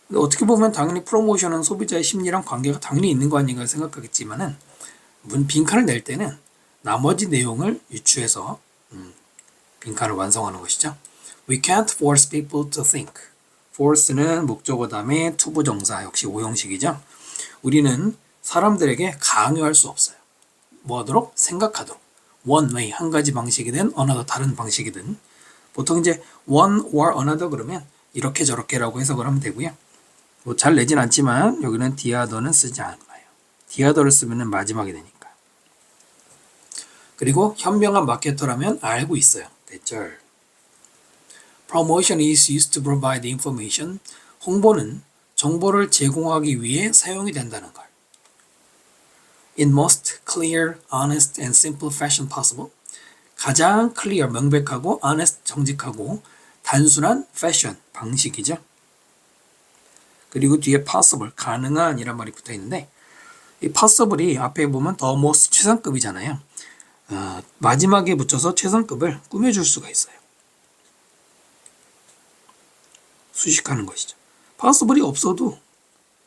[SPEAKER 1] 근데 어떻게 보면 당연히 프로모션은 소비자의 심리랑 관계가 당연히 있는 거 아닌가 생각하겠지만은 빈칸을 낼 때는 나머지 내용을 유추해서 빈칸을 완성하는 것이죠. We can't force people to think. force는 목적어 다음에 to 부정사 역시 오형식이죠. 우리는 사람들에게 강요할 수 없어요. 뭐 하도록? 생각하도록. one way, 한 가지 방식이든 another, 다른 방식이든. 보통 이제 one or another 그러면 이렇게 저렇게라고 해석을 하면 되고요. 뭐 잘 내진 않지만 여기는 the other는 쓰지 않아요. the other를 쓰면 마지막에 되니까. 그리고 현명한 마케터라면 알고 있어요. 대절. Promotion is used to provide information. 홍보는 정보를 제공하기 위해 사용이 된다는 걸. In most clear, honest, and simple fashion possible. 가장 clear, 명백하고 honest, 정직하고 단순한 fashion, 방식이죠. 그리고 뒤에 possible, 가능한 이란 말이 붙어 있는데 이 possible이 앞에 보면 the most 최상급이잖아요. 마지막에 붙여서 최상급을 꾸며줄 수가 있어요. 수식하는 것이죠. possible이 없어도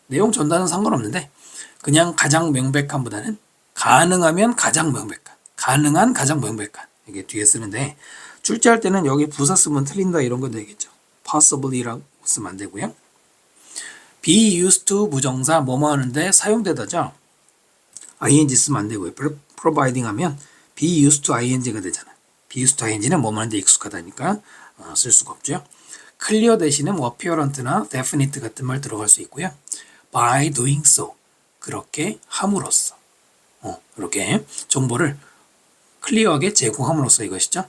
[SPEAKER 1] 내용 전달은 상관없는데 그냥 가장 명백한보다는 가능하면 가장 명백한, 가능한 가장 명백한 이게 뒤에 쓰는데 출제할 때는 여기 부사 쓰면 틀린다 이런 거 되겠죠. possibly라고 쓰면 안 되고요. be used to 부정사 뭐뭐 하는데 사용되다죠. ing 쓰면 안 되고요. providing 하면 be used to ing가 되잖아요. be used to ing는 뭐뭐 하는데 익숙하다니까 쓸 수가 없죠. clear 대신에 뭐 apparent나 definite 같은 말 들어갈 수 있고요. by doing so 그렇게 함으로써 이렇게 정보를 클리어하게 제공함으로써 이것이죠.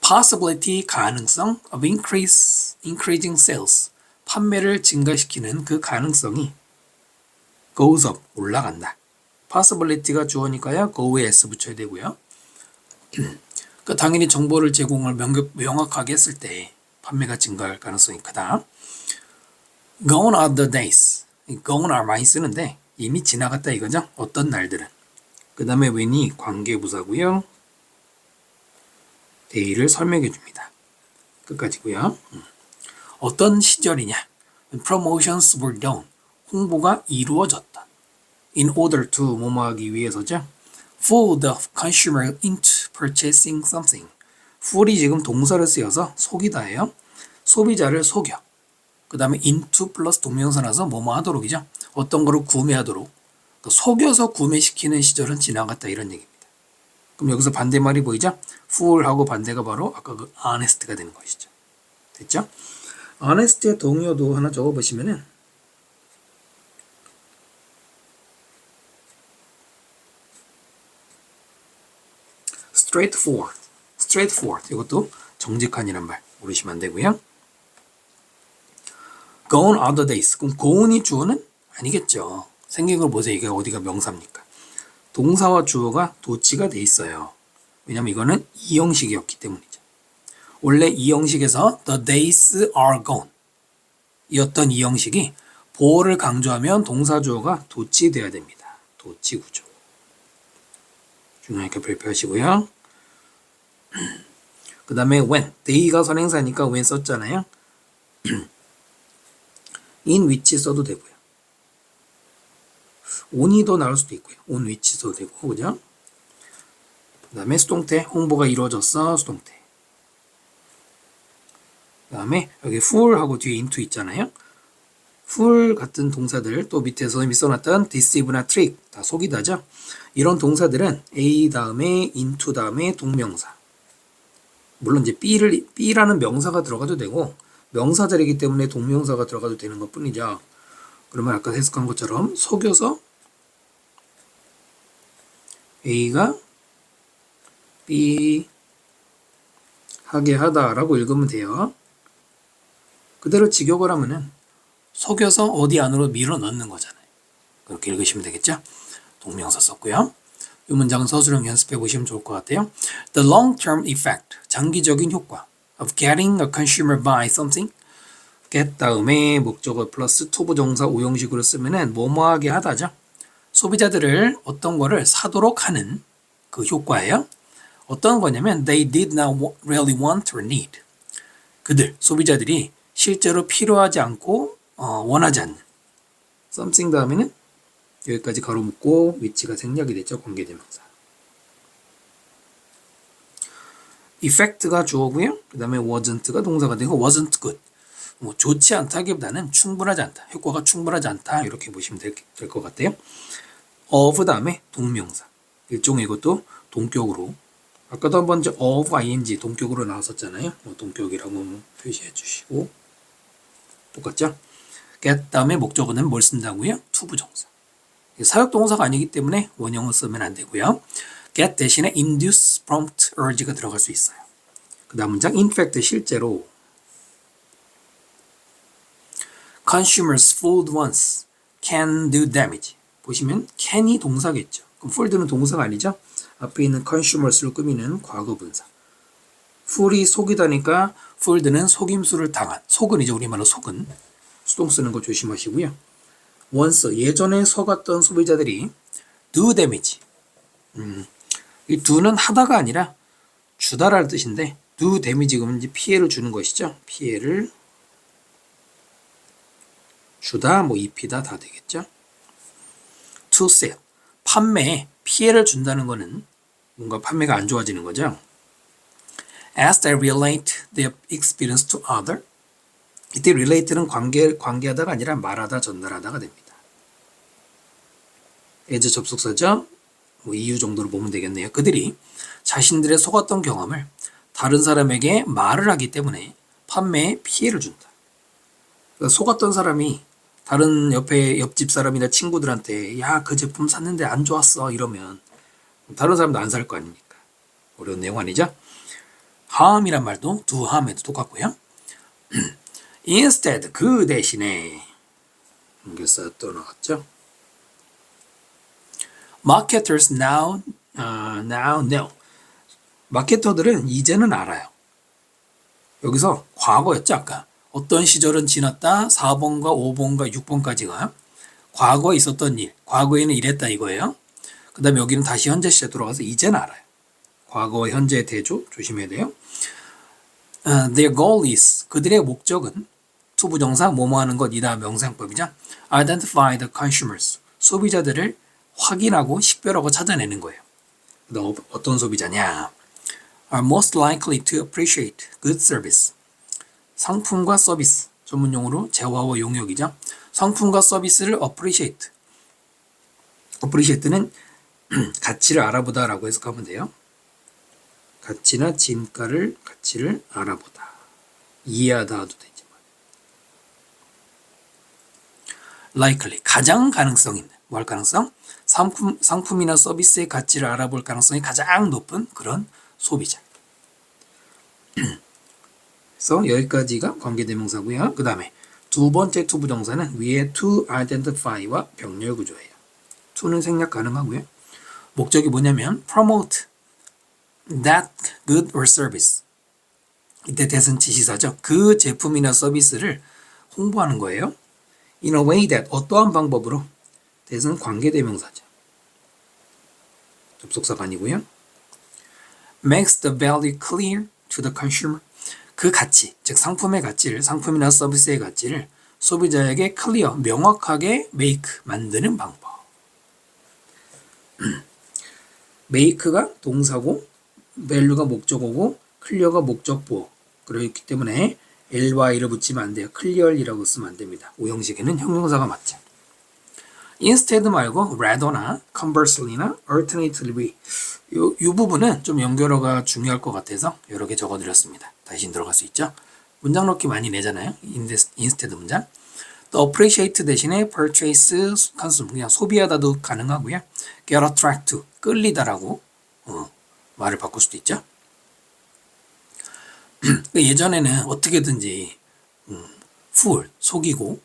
[SPEAKER 1] possibility 가능성 of increasing sales 판매를 증가시키는 그 가능성이 goes up 올라간다. possibility가 주어니까요. go에 s 붙여야 되고요. 그러니까 당연히 정보를 제공을 명확하게 했을 때 판매가 증가할 가능성이 크다. gone are the days. gone are 많이 쓰는데 이미 지나갔다 이거죠. 어떤 날들은. 그 다음에 when이 관계부사고요. day를 설명해 줍니다. 끝까지고요. 어떤 시절이냐. When promotions were done. 홍보가 이루어졌다. In order to 뭐뭐하기 위해서죠. Fool the consumer into purchasing something. fool이 지금 동사를 쓰여서 속이다예요. 소비자를 속여. 그 다음에 into 플러스 동명사라서 뭐뭐 하도록이죠. 어떤 거를 구매하도록. 속여서 구매시키는 시절은 지나갔다 이런 얘기입니다. 그럼 여기서 반대말이 보이죠? fool하고 반대가 바로 아까 그 honest가 되는 것이죠. 됐죠? honest의 동요도 하나 적어보시면은 straightforward 이것도 정직한이란 말 모르시면 안 되고요. gone are the days. 그럼 gone이 주어는 아니겠죠. 생긴 걸 보세요. 이게 어디가 명사입니까? 동사와 주어가 도치가 돼 있어요. 왜냐면 이거는 이 형식이었기 때문이죠. 원래 이 형식에서 the days are gone 이었던 이 형식이 보어를 강조하면 동사 주어가 도치돼야 됩니다. 도치 구조. 중요하게 발표하시고요. 그 다음에 when, day가 선행사니까 when 썼잖아요. in which 써도 되고요. on이 더 나올 수도 있고요. on which 써도 되고, 그죠? 그 다음에 수동태, 홍보가 이루어졌어, 수동태. 그 다음에 여기 fool하고 뒤에 into 있잖아요. fool 같은 동사들, 또 밑에서 이미 써놨던 deceive나 trick, 다 속이다죠. 이런 동사들은 a 다음에 into 다음에 동명사. 물론 이제 B라는 명사가 들어가도 되고 명사절이기 때문에 동명사가 들어가도 되는 것 뿐이죠. 그러면 아까 해석한 것처럼 속여서 A가 B 하게 하다라고 읽으면 돼요. 그대로 직역을 하면은 속여서 어디 안으로 밀어 넣는 거잖아요. 그렇게 읽으시면 되겠죠. 동명사 썼고요. 이 문장은 서술형 연습해 보시면 좋을 것 같아요. The long-term effect, 장기적인 효과 of getting a consumer buy something. get 다음에 목적어 플러스 to 부정사 오형식으로 쓰면은 뭐뭐하게 하다죠. 소비자들을 어떤 거를 사도록 하는 그 효과예요. 어떤 거냐면 they did not really want or need. 그들, 소비자들이 실제로 필요하지 않고 원하지 않는 something 다음에는 여기까지 가로 묶고 위치가 생략이 됐죠. 관계대명사. effect가 주어고요. 그 다음에 wasn't가 동사가 되고 wasn't good. 뭐 좋지 않다기보다는 충분하지 않다. 효과가 충분하지 않다. 이렇게 보시면 될 것 같아요. of 다음에 동명사. 일종의 이것도 동격으로. 아까도 한번 of ing 동격으로 나왔었잖아요. 동격이라고 표시해 주시고 똑같죠? get 다음에 목적어는 뭘 쓴다고요? to 부정사. 사역동사가 아니기 때문에 원형을 쓰면 안 되고요. get 대신에 induce, prompt, urge가 들어갈 수 있어요. 그 다음 문장 in fact 실제로 consumers fooled once can do damage. 보시면 can이 동사겠죠. 그럼 fooled는 동사가 아니죠. 앞에 있는 consumers로 꾸미는 과거분사. fool이 속이다니까 fooled는 속임수를 당한. 속은 이제 우리말로 속은. 수동 쓰는 거 조심하시고요. once 예전에 속았던 소비자들이 do damage. 이 do는 하다가 아니라 주다라는 뜻인데 do damage 그러면 이제 피해를 주는 것이죠. 피해를 주다, 뭐 입히다 다 되겠죠. to sell 판매에 피해를 준다는 거는 뭔가 판매가 안 좋아지는 거죠. as they relate their experience to other. 이때 relate는 관계하다가 아니라 말하다, 전달하다가 됩니다. as 접속사죠. 뭐 이유 정도로 보면 되겠네요. 그들이 자신들의 속았던 경험을 다른 사람에게 말을 하기 때문에 판매에 피해를 준다. 그러니까 속았던 사람이 다른 옆집 사람이나 친구들한테 야, 그 제품 샀는데 안 좋았어 이러면 다른 사람도 안 살 거 아닙니까? 어려운 내용 아니죠? harm이란 말도 do harm에도 똑같고요. instead 그 대신에 옮겨서 또 나왔죠. marketers now know. 마케터들은 이제는 알아요. 여기서 과거였죠 아까. 어떤 시절은 지났다 4번과 5번과 6번까지가 과거에 있었던 일, 과거에는 이랬다 이거예요. 그 다음에 여기는 다시 현재 시제 돌아가서 이제는 알아요. 과거와 현재의 대조 조심해야 돼요. Their goal is 그들의 목적은 to 부정사 뭐뭐 하는 것 이다 명사형법이죠. Identify the consumers 소비자들을 확인하고 식별하고 찾아내는 거예요. 너 어떤 소비자냐? Are most likely to appreciate good service. 상품과 서비스 전문용어로 재화와 용역이죠. 상품과 서비스를 appreciate. appreciate는 가치를 알아보다라고 해석하면 돼요. 가치나 가치를 알아보다. 이해하다 도 되지만. likely 가장 가능성 있는 뭐 할 가능성? 상품이나 서비스의 가치를 알아볼 가능성이 가장 높은 그런 소비자. 그래서 여기까지가 관계대명사고요. 그 다음에 두 번째 to 부정사는 위에 to identify와 병렬 구조예요. to는 생략 가능하고요. 목적이 뭐냐면 promote that good or service. 이때 대선 지시사죠. 그 제품이나 서비스를 홍보하는 거예요. in a way that 어떠한 방법으로 대선 관계대명사죠. 접속사가 아니고요. makes the value clear to the consumer. 그 가치, 즉 상품의 가치를, 상품이나 서비스의 가치를 소비자에게 클리어, 명확하게 make, 만드는 방법. make가 동사고, value가 목적어고, clear가 목적보. 그렇기 때문에 ly를 붙이면 안 돼요. clearly라고 쓰면 안 됩니다. 오형식에는 형용사가 맞죠. instead 말고 rather나 conversely나 alternatively 이 부분은 좀 연결어가 중요할 것 같아서 여러 개 적어드렸습니다. 다시 들어갈 수 있죠. 문장 넣기 많이 내잖아요. instead 문장. 또 appreciate 대신에 purchase, consume 그냥 소비하다도 가능하고요. get attract to 끌리다라고 말을 바꿀 수도 있죠. 예전에는 어떻게든지 fool 속이고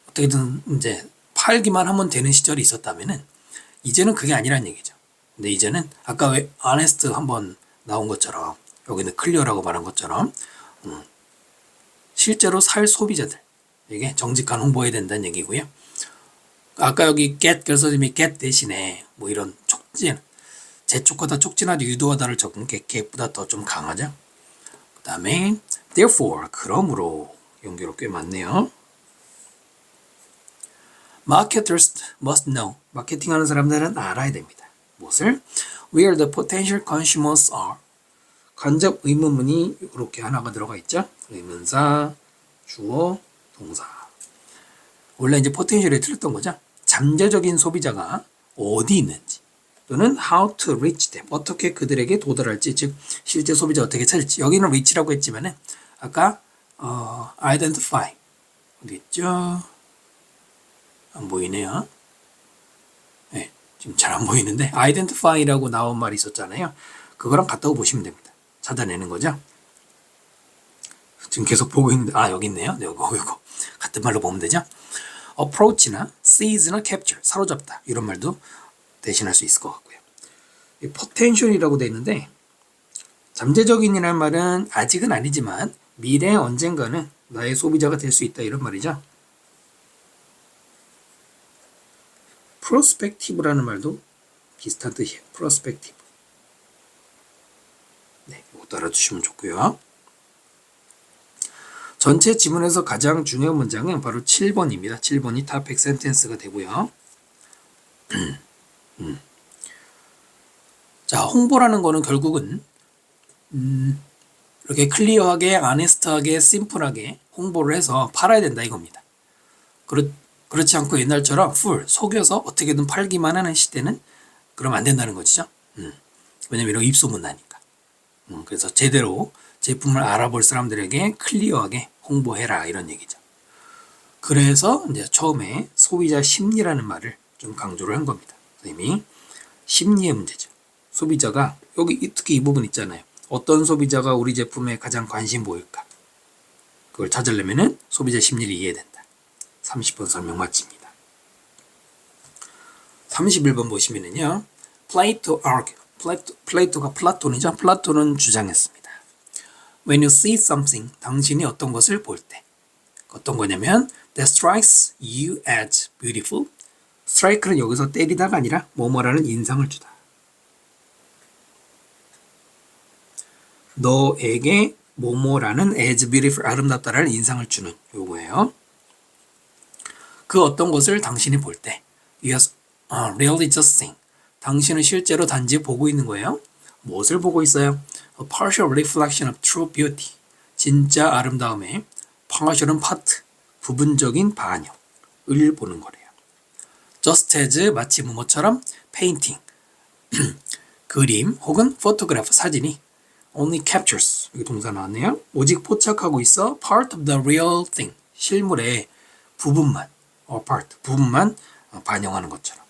[SPEAKER 1] 어떻게든 이제 팔기만 하면 되는 시절이 있었다면은 이제는 그게 아니란 얘기죠. 근데 이제는 아까 왜 honest 한번 나온 것처럼 여기는 clear라고 말한 것처럼 실제로 살 소비자들에게 정직한 홍보해야 된다는 얘기고요. 아까 여기 get 결서님이 get 대신에 뭐 이런 촉진, 재촉하다, 촉진하다, 유도하다를 적은 게 get보다 더 좀 강하죠. 그 다음에 therefore, 그러므로 연결어 꽤 많네요. Marketers must know. 마케팅하는 사람들은 알아야 됩니다. 무엇을? Where the potential consumers are. 간접 의문문이 이렇게 하나가 들어가 있죠. 의문사, 주어, 동사. 원래 이제 포텐셜에 틀렸던 거죠. 잠재적인 소비자가 어디 있는지 또는 how to reach them. 어떻게 그들에게 도달할지, 즉 실제 소비자 어떻게 찾을지. 여기는 reach라고 했지만은 아까 identify 어디 있죠? 안 보이네요. 네, 지금 잘 안 보이는데 identify라고 나온 말이 있었잖아요. 그거랑 같다고 보시면 됩니다. 찾아내는 거죠. 지금 계속 보고 있는데 여기 있네요. 네, 이거 같은 말로 보면 되죠. approach나 seize나 capture, 사로잡다 이런 말도 대신할 수 있을 것 같고요. 이 potential이라고 돼 있는데 잠재적인이라는 말은 아직은 아니지만 미래 언젠가는 나의 소비자가 될 수 있다 이런 말이죠. prospective라는 말도 비슷한 뜻이에요. prospective. 네, 이것도 알아주시면 좋고요. 전체 지문에서 가장 중요한 문장은 바로 7번입니다. 7번이 topic sentence가 되고요. 자, 홍보라는 거는 결국은 이렇게 클리어하게, 아네스트하게, 심플하게 홍보를 해서 팔아야 된다 이겁니다. 그렇지 않고 옛날처럼 속여서 어떻게든 팔기만 하는 시대는 그러면 안 된다는 것이죠. 왜냐면 이런 입소문 나니까. 그래서 제대로 제품을 알아볼 사람들에게 클리어하게 홍보해라 이런 얘기죠. 그래서 이제 처음에 소비자 심리라는 말을 좀 강조를 한 겁니다. 선생님이 심리의 문제죠. 소비자가 여기 특히 이 부분 있잖아요. 어떤 소비자가 우리 제품에 가장 관심 보일까? 그걸 찾으려면은 소비자 심리를 이해된다. 30번 설명 마칩니다. 31번 보시면은요. Plato argue. 플레이토가 플라톤이죠. 플라톤은 주장했습니다. When you see something, 당신이 어떤 것을 볼 때. 어떤 거냐면 that strikes you as beautiful. strike는 여기서 때리다가 아니라 뭐뭐라는 인상을 주다. 너에게 뭐뭐라는 as beautiful, 아름답다라는 인상을 주는 요거예요. 그 어떤 것을 당신이 볼 때 you really just seeing. 당신은 실제로 단지 보고 있는 거예요. 무엇을 보고 있어요? A partial reflection of true beauty. 진짜 아름다움의 partial은 part, 부분적인 반영을 보는 거래요. Just as, 마치 뭐뭐처럼 painting, 그림 혹은 photograph, 사진이 only captures, 여기 동사 나왔네요. 오직 포착하고 있어 part of the real thing, 실물의 부분만, or part, 부분만 반영하는 것처럼.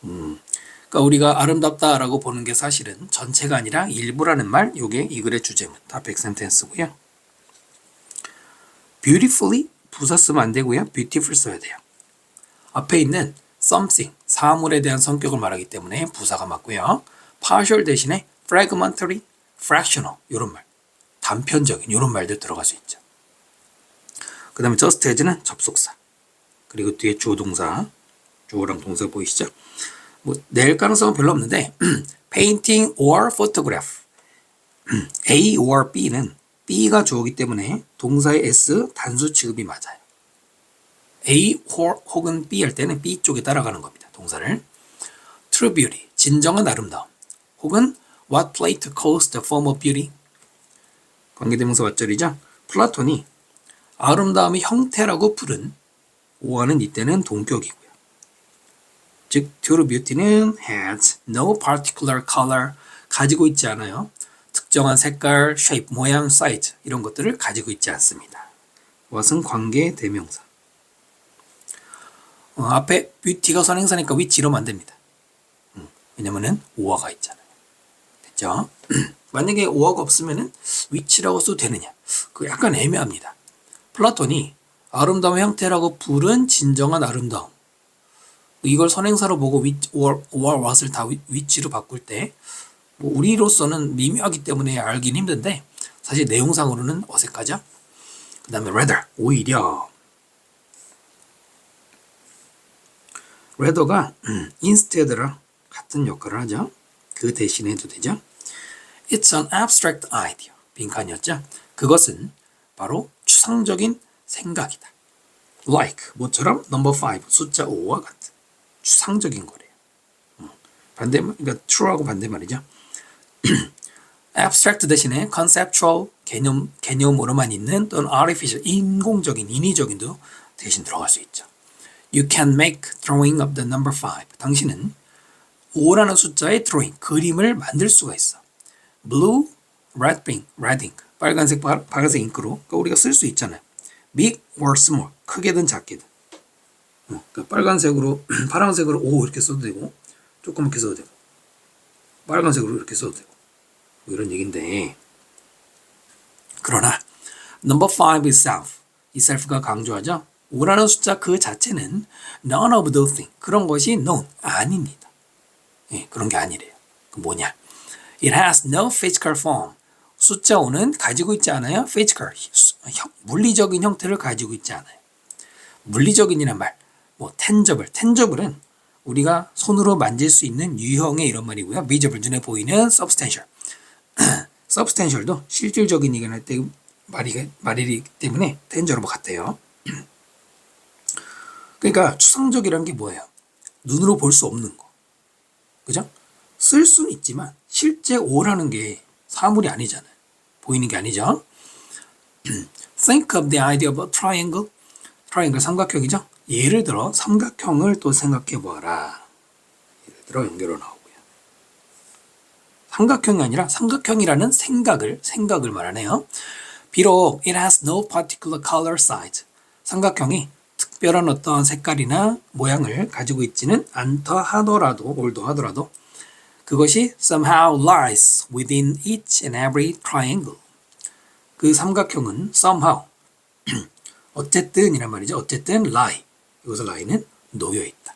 [SPEAKER 1] 그러니까 우리가 아름답다라고 보는 게 사실은 전체가 아니라 일부라는 말, 이게 이 글의 주제문, topic sentence고요. beautifully 부사 쓰면 안 되고요. beautiful 써야 돼요. 앞에 있는 something, 사물에 대한 성격을 말하기 때문에 부사가 맞고요. partial 대신에 fragmentary, fractional 이런 말, 단편적인 이런 말들 들어갈 수 있죠. 그 다음에 just as는 접속사, 그리고 뒤에 주어 동사, 주어랑 동사 보이시죠? 뭐 낼 가능성은 별로 없는데 painting or photograph A or B는 B가 주어기 때문에 동사의 S 단수 취급이 맞아요. A 혹은 B 할 때는 B 쪽에 따라가는 겁니다. 동사를. True beauty, 진정한 아름다움, 혹은 what Plato calls the form of beauty, 관계대명사 왓절이죠. 플라톤이 아름다움의 형태라고 부른 오하는 이때는 동격이고요. 즉 true beauty는 has no particular color, 가지고 있지 않아요. 특정한 색깔, shape, 모양, size 이런 것들을 가지고 있지 않습니다. what은 관계대명사. 앞에 beauty가 선행사니까 which 이러면 안 됩니다. 왜냐면은 오하가 있잖아요. 됐죠? 만약에 오하가 없으면은 which라고 써도 되느냐? 그거 약간 애매합니다. 플라톤이 아름다운 형태라고 부른 진정한 아름다움. 이걸 선행사로 보고 which or what을 다 which로 바꿀 때 뭐 우리로서는 미묘하기 때문에 알긴 힘든데 사실 내용상으로는 어색하죠. 그 다음에 rather, 오히려. rather가 instead랑 같은 역할을 하죠. 그 대신에 해도 되죠. It's an abstract idea. 빈칸이었죠. 그것은 바로 추상적인 생각이다. Like, 뭐처럼? number 5, 숫자 5와 같은 추상적인 거래요. 그러니까 true하고 반대말이죠. abstract 대신에 conceptual, 개념으로만 있는 또는 artificial, 인공적인, 인위적인도 대신 들어갈 수 있죠. You can make drawing of the number 5. 당신은 5라는 숫자의 drawing, 그림을 만들 수가 있어. blue, red ink, 빨간색, 파란색 잉크로 그러니까 우리가 쓸 수 있잖아요. big or small, 크게든 작게든. 그러니까 빨간색으로, 파란색으로 5 이렇게 써도 되고 조그맣게 써도 되고 빨간색으로 이렇게 써도 되고 뭐 이런 얘기인데 그러나 number 5 itself가 강조하죠. 5라는 숫자 그 자체는 none of those things, 그런 것이 known, 아닙니다. 예, 그런 게 아니래요. 그 뭐냐? It has no physical form. 숫자 5는 가지고 있지 않아요. physical, 물리적인 형태를 가지고 있지 않아요. 물리적인이란 말, 뭐 tangible은 우리가 손으로 만질 수 있는 유형의 이런 말이고요. visible, 눈에 보이는 substantial. substantial도 실질적인 얘기를 할 때 말이기 때문에 tangible 같아요. 그러니까 추상적이라는 게 뭐예요? 눈으로 볼 수 없는 거. 그죠? 쓸 수는 있지만 실제 5라는 게 사물이 아니잖아요. 보이는 게 아니죠. Think of the idea of a triangle. 트라이앵글 삼각형이죠. 예를 들어 삼각형을 또 생각해 보아라. 예를 들어 연결로 나오고요. 삼각형이 아니라 삼각형이라는 생각을 말하네요. 비록 it has no particular color size. 삼각형이 특별한 어떤 색깔이나 모양을 가지고 있지는 않다 하더라도 그것이 somehow lies within each and every triangle. 그 삼각형은 somehow 어쨌든 이란 말이죠. 어쨌든 lie. 여기서 lie는 놓여 있다.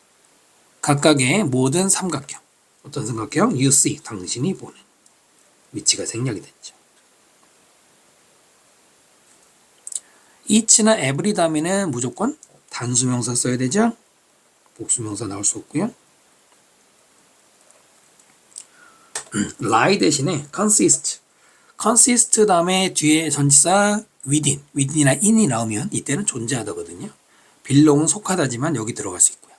[SPEAKER 1] 각각의 모든 삼각형. 어떤 삼각형? You see. 당신이 보는. 위치가 생략이 됐죠. each나 every 다음에는 무조건 단수명사 써야 되죠. 복수명사 나올 수 없고요. lie 대신에 consist 다음에 뒤에 전치사 within이나 in이 나오면 이때는 존재하다거든요. belong은 속하다지만 여기 들어갈 수 있고요.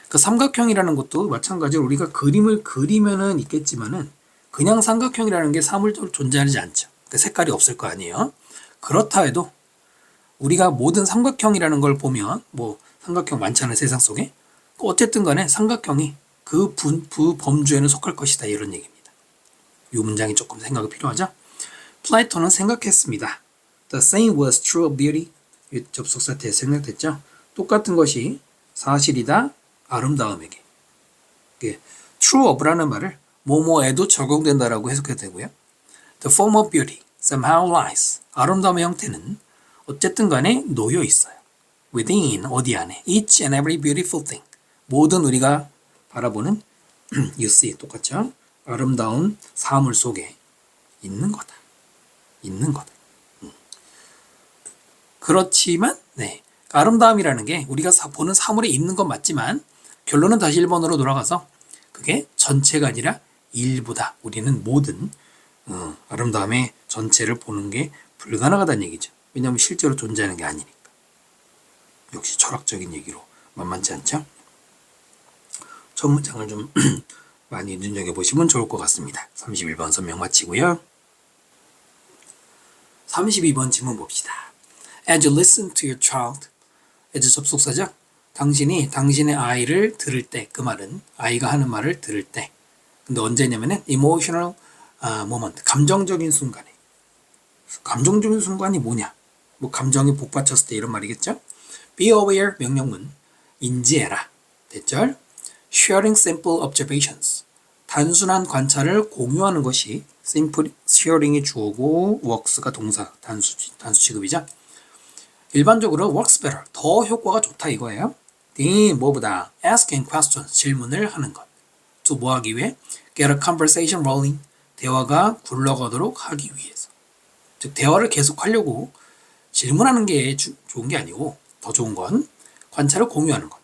[SPEAKER 1] 그 삼각형이라는 것도 마찬가지로 우리가 그림을 그리면은 있겠지만은 그냥 삼각형이라는 게 사물적으로 존재하지 않죠. 그러니까 색깔이 없을 거 아니에요. 그렇다 해도 우리가 모든 삼각형이라는 걸 보면 뭐 삼각형 많잖아요. 세상 속에. 어쨌든 간에 삼각형이 그 범주에는 속할 것이다. 이런 얘기입니다. 이 문장이 조금 생각이 필요하죠. 플라톤은 생각했습니다. The same was true of beauty. 접속사 때 생략됐죠. 똑같은 것이 사실이다. 아름다움에게. true of라는 말을 뭐뭐에도 적용된다라고 해석해도 되고요. The form of beauty somehow lies. 아름다움의 형태는 어쨌든 간에 놓여 있어요. Within, 어디 안에. Each and every beautiful thing. 모든 우리가 바라보는 you see, 똑같죠? 아름다운 사물 속에 있는 거다. 그렇지만 아름다움이라는 게 우리가 보는 사물에 있는 건 맞지만 결론은 다시 1번으로 돌아가서 그게 전체가 아니라 일부다. 우리는 모든 아름다움의 전체를 보는 게 불가능하다는 얘기죠. 왜냐하면 실제로 존재하는 게 아니니까. 역시 철학적인 얘기로 만만치 않죠? 첫 문장을 좀 많이 눈여겨보시면 좋을 것 같습니다. 31번 선명 마치고요. 32번 질문 봅시다. As you listen to your child, as 접속사죠? 당신이 당신의 아이를 들을 때, 그 말은 아이가 하는 말을 들을 때. 근데 언제냐면은 emotional moment, 감정적인 순간에. 감정적인 순간이 뭐냐? 뭐 감정이 복받쳤을 때 이런 말이겠죠? Be aware 명령문, 인지해라. 대절. Sharing simple observations, 단순한 관찰을 공유하는 것이 simple sharing이 주어고 works가 동사, 단수 취급이죠. 일반적으로 works better, 더 효과가 좋다 이거예요. D. 뭐보다 asking questions, 질문을 하는 것. 또 뭐 하기 위해? get a conversation rolling, 대화가 굴러가도록 하기 위해서. 즉 대화를 계속 하려고 질문하는 게 좋은 게 아니고 더 좋은 건 관찰을 공유하는 것.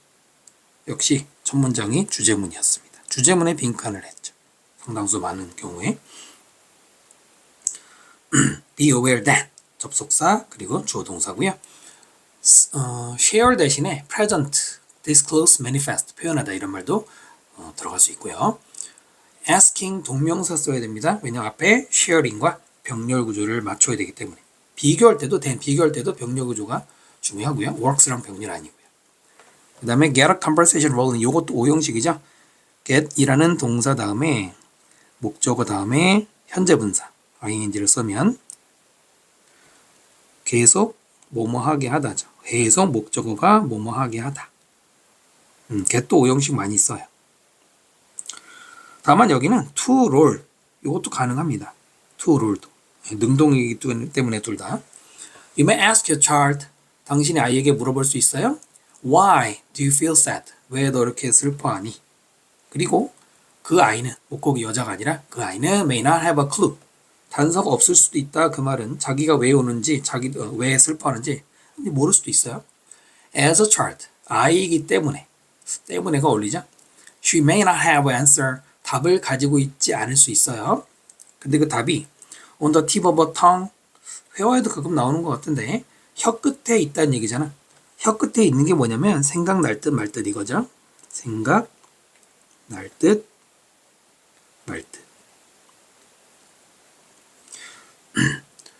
[SPEAKER 1] 역시 첫 문장이 주제문이었습니다. 주제문에 빈칸을 했죠. 상당수 많은 경우에 be aware that 접속사 그리고 주어 동사고요. share 대신에 present, disclose, manifest 표현하다 이런 말도 들어갈 수 있고요. asking 동명사 써야 됩니다. 왜냐하면 앞에 sharing과 병렬 구조를 맞춰야 되기 때문에 비교할 때도 병렬 구조가 중요하고요. works랑 병렬 아니고요. 그 다음에 get a conversation rolling 이것도 오형식이죠. get이라는 동사 다음에 목적어 다음에 현재 분사 ing를 쓰면 계속 뭐뭐하게 하다죠. 계속 목적어가 뭐뭐하게 하다. get도 오형식 많이 써요. 다만 여기는 to roll 이것도 가능합니다. to roll도 능동이기 때문에 둘 다. You may ask your child 당신의 아이에게 물어볼 수 있어요. Why do you feel sad? 왜 너 이렇게 슬퍼하니? 그리고 그 아이는 목적이 여자가 아니라 그 아이는 may not have a clue. 단서가 없을 수도 있다. 그 말은 자기가 왜 우는지 왜 슬퍼하는지 모를 수도 있어요. As a child 아이이기 때문에가 어울리죠. She may not have an answer. 답을 가지고 있지 않을 수 있어요. 근데 그 답이 on the tip of a tongue 회화에도 가끔 나오는 것 같은데 혀 끝에 있다는 얘기잖아. 혀 끝에 있는 게 뭐냐면 생각날 듯 말 듯 이거죠. 생각날 듯 말 듯.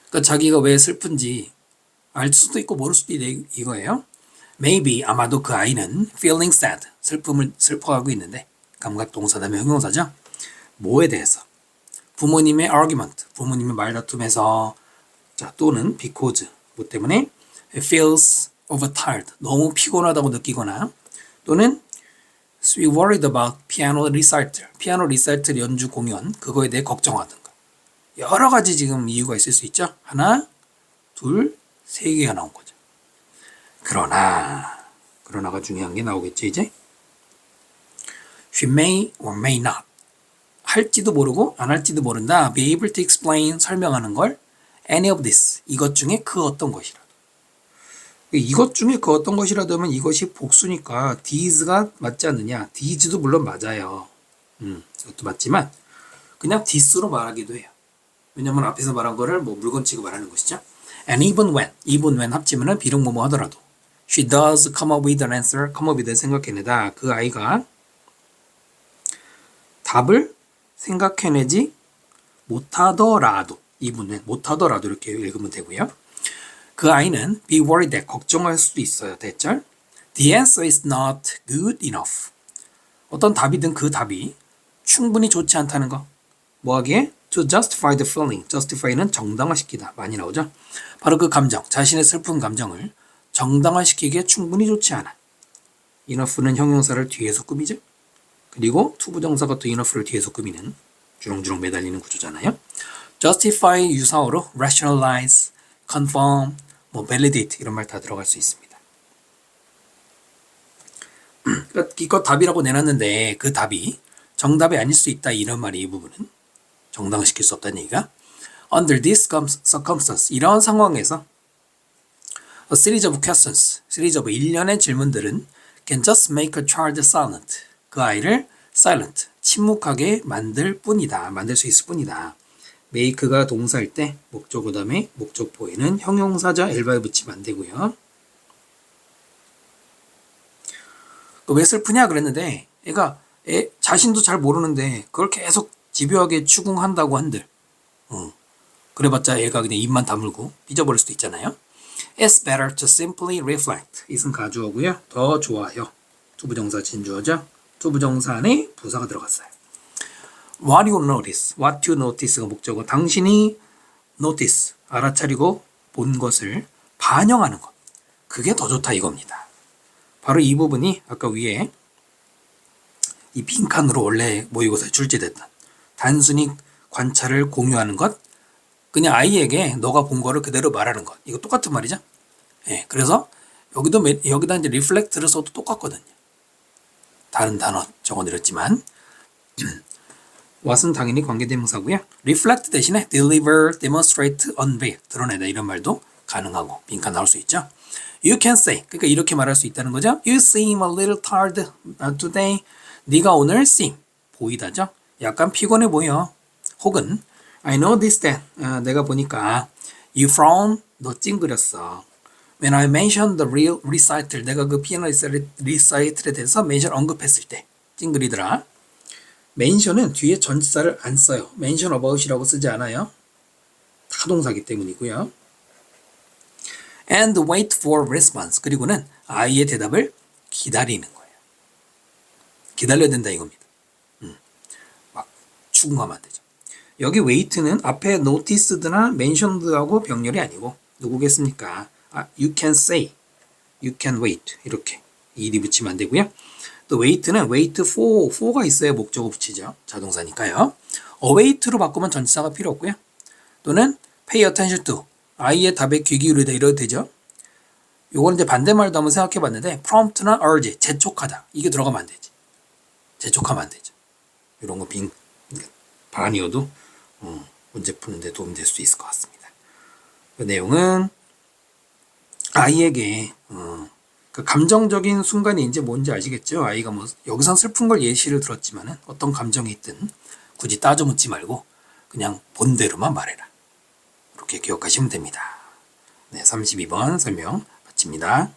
[SPEAKER 1] 그러니까 자기가 왜 슬픈지 알 수도 있고 모를 수도 있는 이거예요. Maybe 아마도 그 아이는 feeling sad 슬퍼하고 있는데 감각 동사 다음에 형용사죠. 뭐에 대해서? 부모님의 argument 부모님의 말다툼에서 자 또는 because 뭐 때문에 feels overtired 너무 피곤하다고 느끼거나 또는 we worried about piano recital 연주 공연 그거에 대해 걱정하든가 여러 가지 지금 이유가 있을 수 있죠. 하나, 둘, 세 개가 나온 거죠. 그러나가 중요한 게 나오겠죠 이제. She may or may not 할지도 모르고 안 할지도 모른다. Be able to explain 설명하는 걸 any of this 이것 중에 그 어떤 것이라도 이것 중에 그 어떤 것이라도 하면 이것이 복수니까 these가 맞지 않느냐. these도 물론 맞아요. 그것도 맞지만 그냥 this로 말하기도 해요. 왜냐면 앞에서 말한 거를 뭐 물건치고 말하는 것이죠. And even when 합치면은 비록 뭐뭐 하더라도 she does come up with an answer. come up with 생각해내다. 그 아이가 답을 생각해내지 못하더라도 못하더라도 이렇게 읽으면 되고요. 그 아이는 be worried that 걱정할 수도 있어요. 대절 The answer is not good enough. 어떤 답이든 그 답이 충분히 좋지 않다는 거. 뭐하기에? To justify the feeling. justify는 정당화시키다. 많이 나오죠. 바로 그 감정, 자신의 슬픈 감정을 정당화시키기에 충분히 좋지 않아. enough는 형용사를 뒤에서 꾸미죠. 그리고 투부정사가 또 enough를 뒤에서 꾸미는 주렁주렁 매달리는 구조잖아요. justify 유사어로 rationalize, confirm, validate 이런 말 다 들어갈 수 있습니다. 그러니까 이거 답이라고 내놨는데 그 답이 정답이 아닐 수 있다 이런 말이 이 부분은 정당화시킬 수 없다는 얘기가 under this circumstance 이런 상황에서 a series of questions, series of 일련의 질문들은 can just make a child silent. 그 아이를 silent, 침묵하게 만들 수 있을 뿐이다. make가 동사일 때 목적어 다음에 목적보에는 형용사자 엘바에 붙이면 안 되고요. 왜 슬프냐 그랬는데 애가 자신도 잘 모르는데 그걸 계속 집요하게 추궁한다고 한들 그래봤자 애가 그냥 입만 다물고 삐져버릴 수도 있잖아요. It's better to simply reflect. 이은 가주어고요. 더 좋아요. 투부정사 진주어죠. 투부정사 안에 부사가 들어갔어요. What you notice가 목적어. 당신이 notice, 알아차리고 본 것을 반영하는 것. 그게 더 좋다 이겁니다. 바로 이 부분이 아까 위에 이 빈칸으로 원래 모의고사에 출제됐던 단순히 관찰을 공유하는 것, 그냥 아이에게 너가 본 거를 그대로 말하는 것. 이거 똑같은 말이죠. 예, 그래서 여기다 이제 reflect를 써도 똑같거든요. 다른 단어 적어드렸지만 what은 당연히 관계대명사고요. reflect 대신에 deliver, demonstrate, unveil 드러내다 이런 말도 가능하고 빈칸 나올 수 있죠. You can say 그러니까 이렇게 말할 수 있다는 거죠. You seem a little tired today. 네가 오늘 seem 보이다죠. 약간 피곤해 보여. 혹은 I noticed that 내가 보니까 you frown 너 찡그렸어. When I mentioned the real recital 내가 그 피아노 리사이틀에 대해서 mention 언급했을 때 찡그리더라. mention은 뒤에 전치사를 안 써요. mention about이라고 쓰지 않아요. 타동사기 때문이고요. And wait for response. 그리고는 I의 대답을 기다리는 거예요. 기다려야 된다 이겁니다. 막 추궁하면 안 되죠. 여기 wait는 앞에 noticed나 mentioned하고 병렬이 아니고 누구겠습니까? You can say, you can wait 이렇게 ed이 붙이면 안 되고요. 또 wait는 wait for가 있어야 목적어 붙이죠. 자동사니까요. await로 바꾸면 전치사가 필요 없고요. 또는 pay attention to I의 답에 귀 기울이다 이래도 되죠. 요거는 이제 반대말도 한번 생각해 봤는데 prompt나 urge, 재촉하다 이게 들어가면 안 되지. 재촉하면 안 되죠. 이런 거 반이어도 문제 푸는데 도움이 될 수 있을 것 같습니다. 그 내용은 아이에게 그 감정적인 순간이 이제 뭔지 아시겠죠? 아이가 뭐 여기선 슬픈 걸 예시를 들었지만은 어떤 감정이 있든 굳이 따져 묻지 말고 그냥 본대로만 말해라. 이렇게 기억하시면 됩니다. 네, 32번 설명 마칩니다.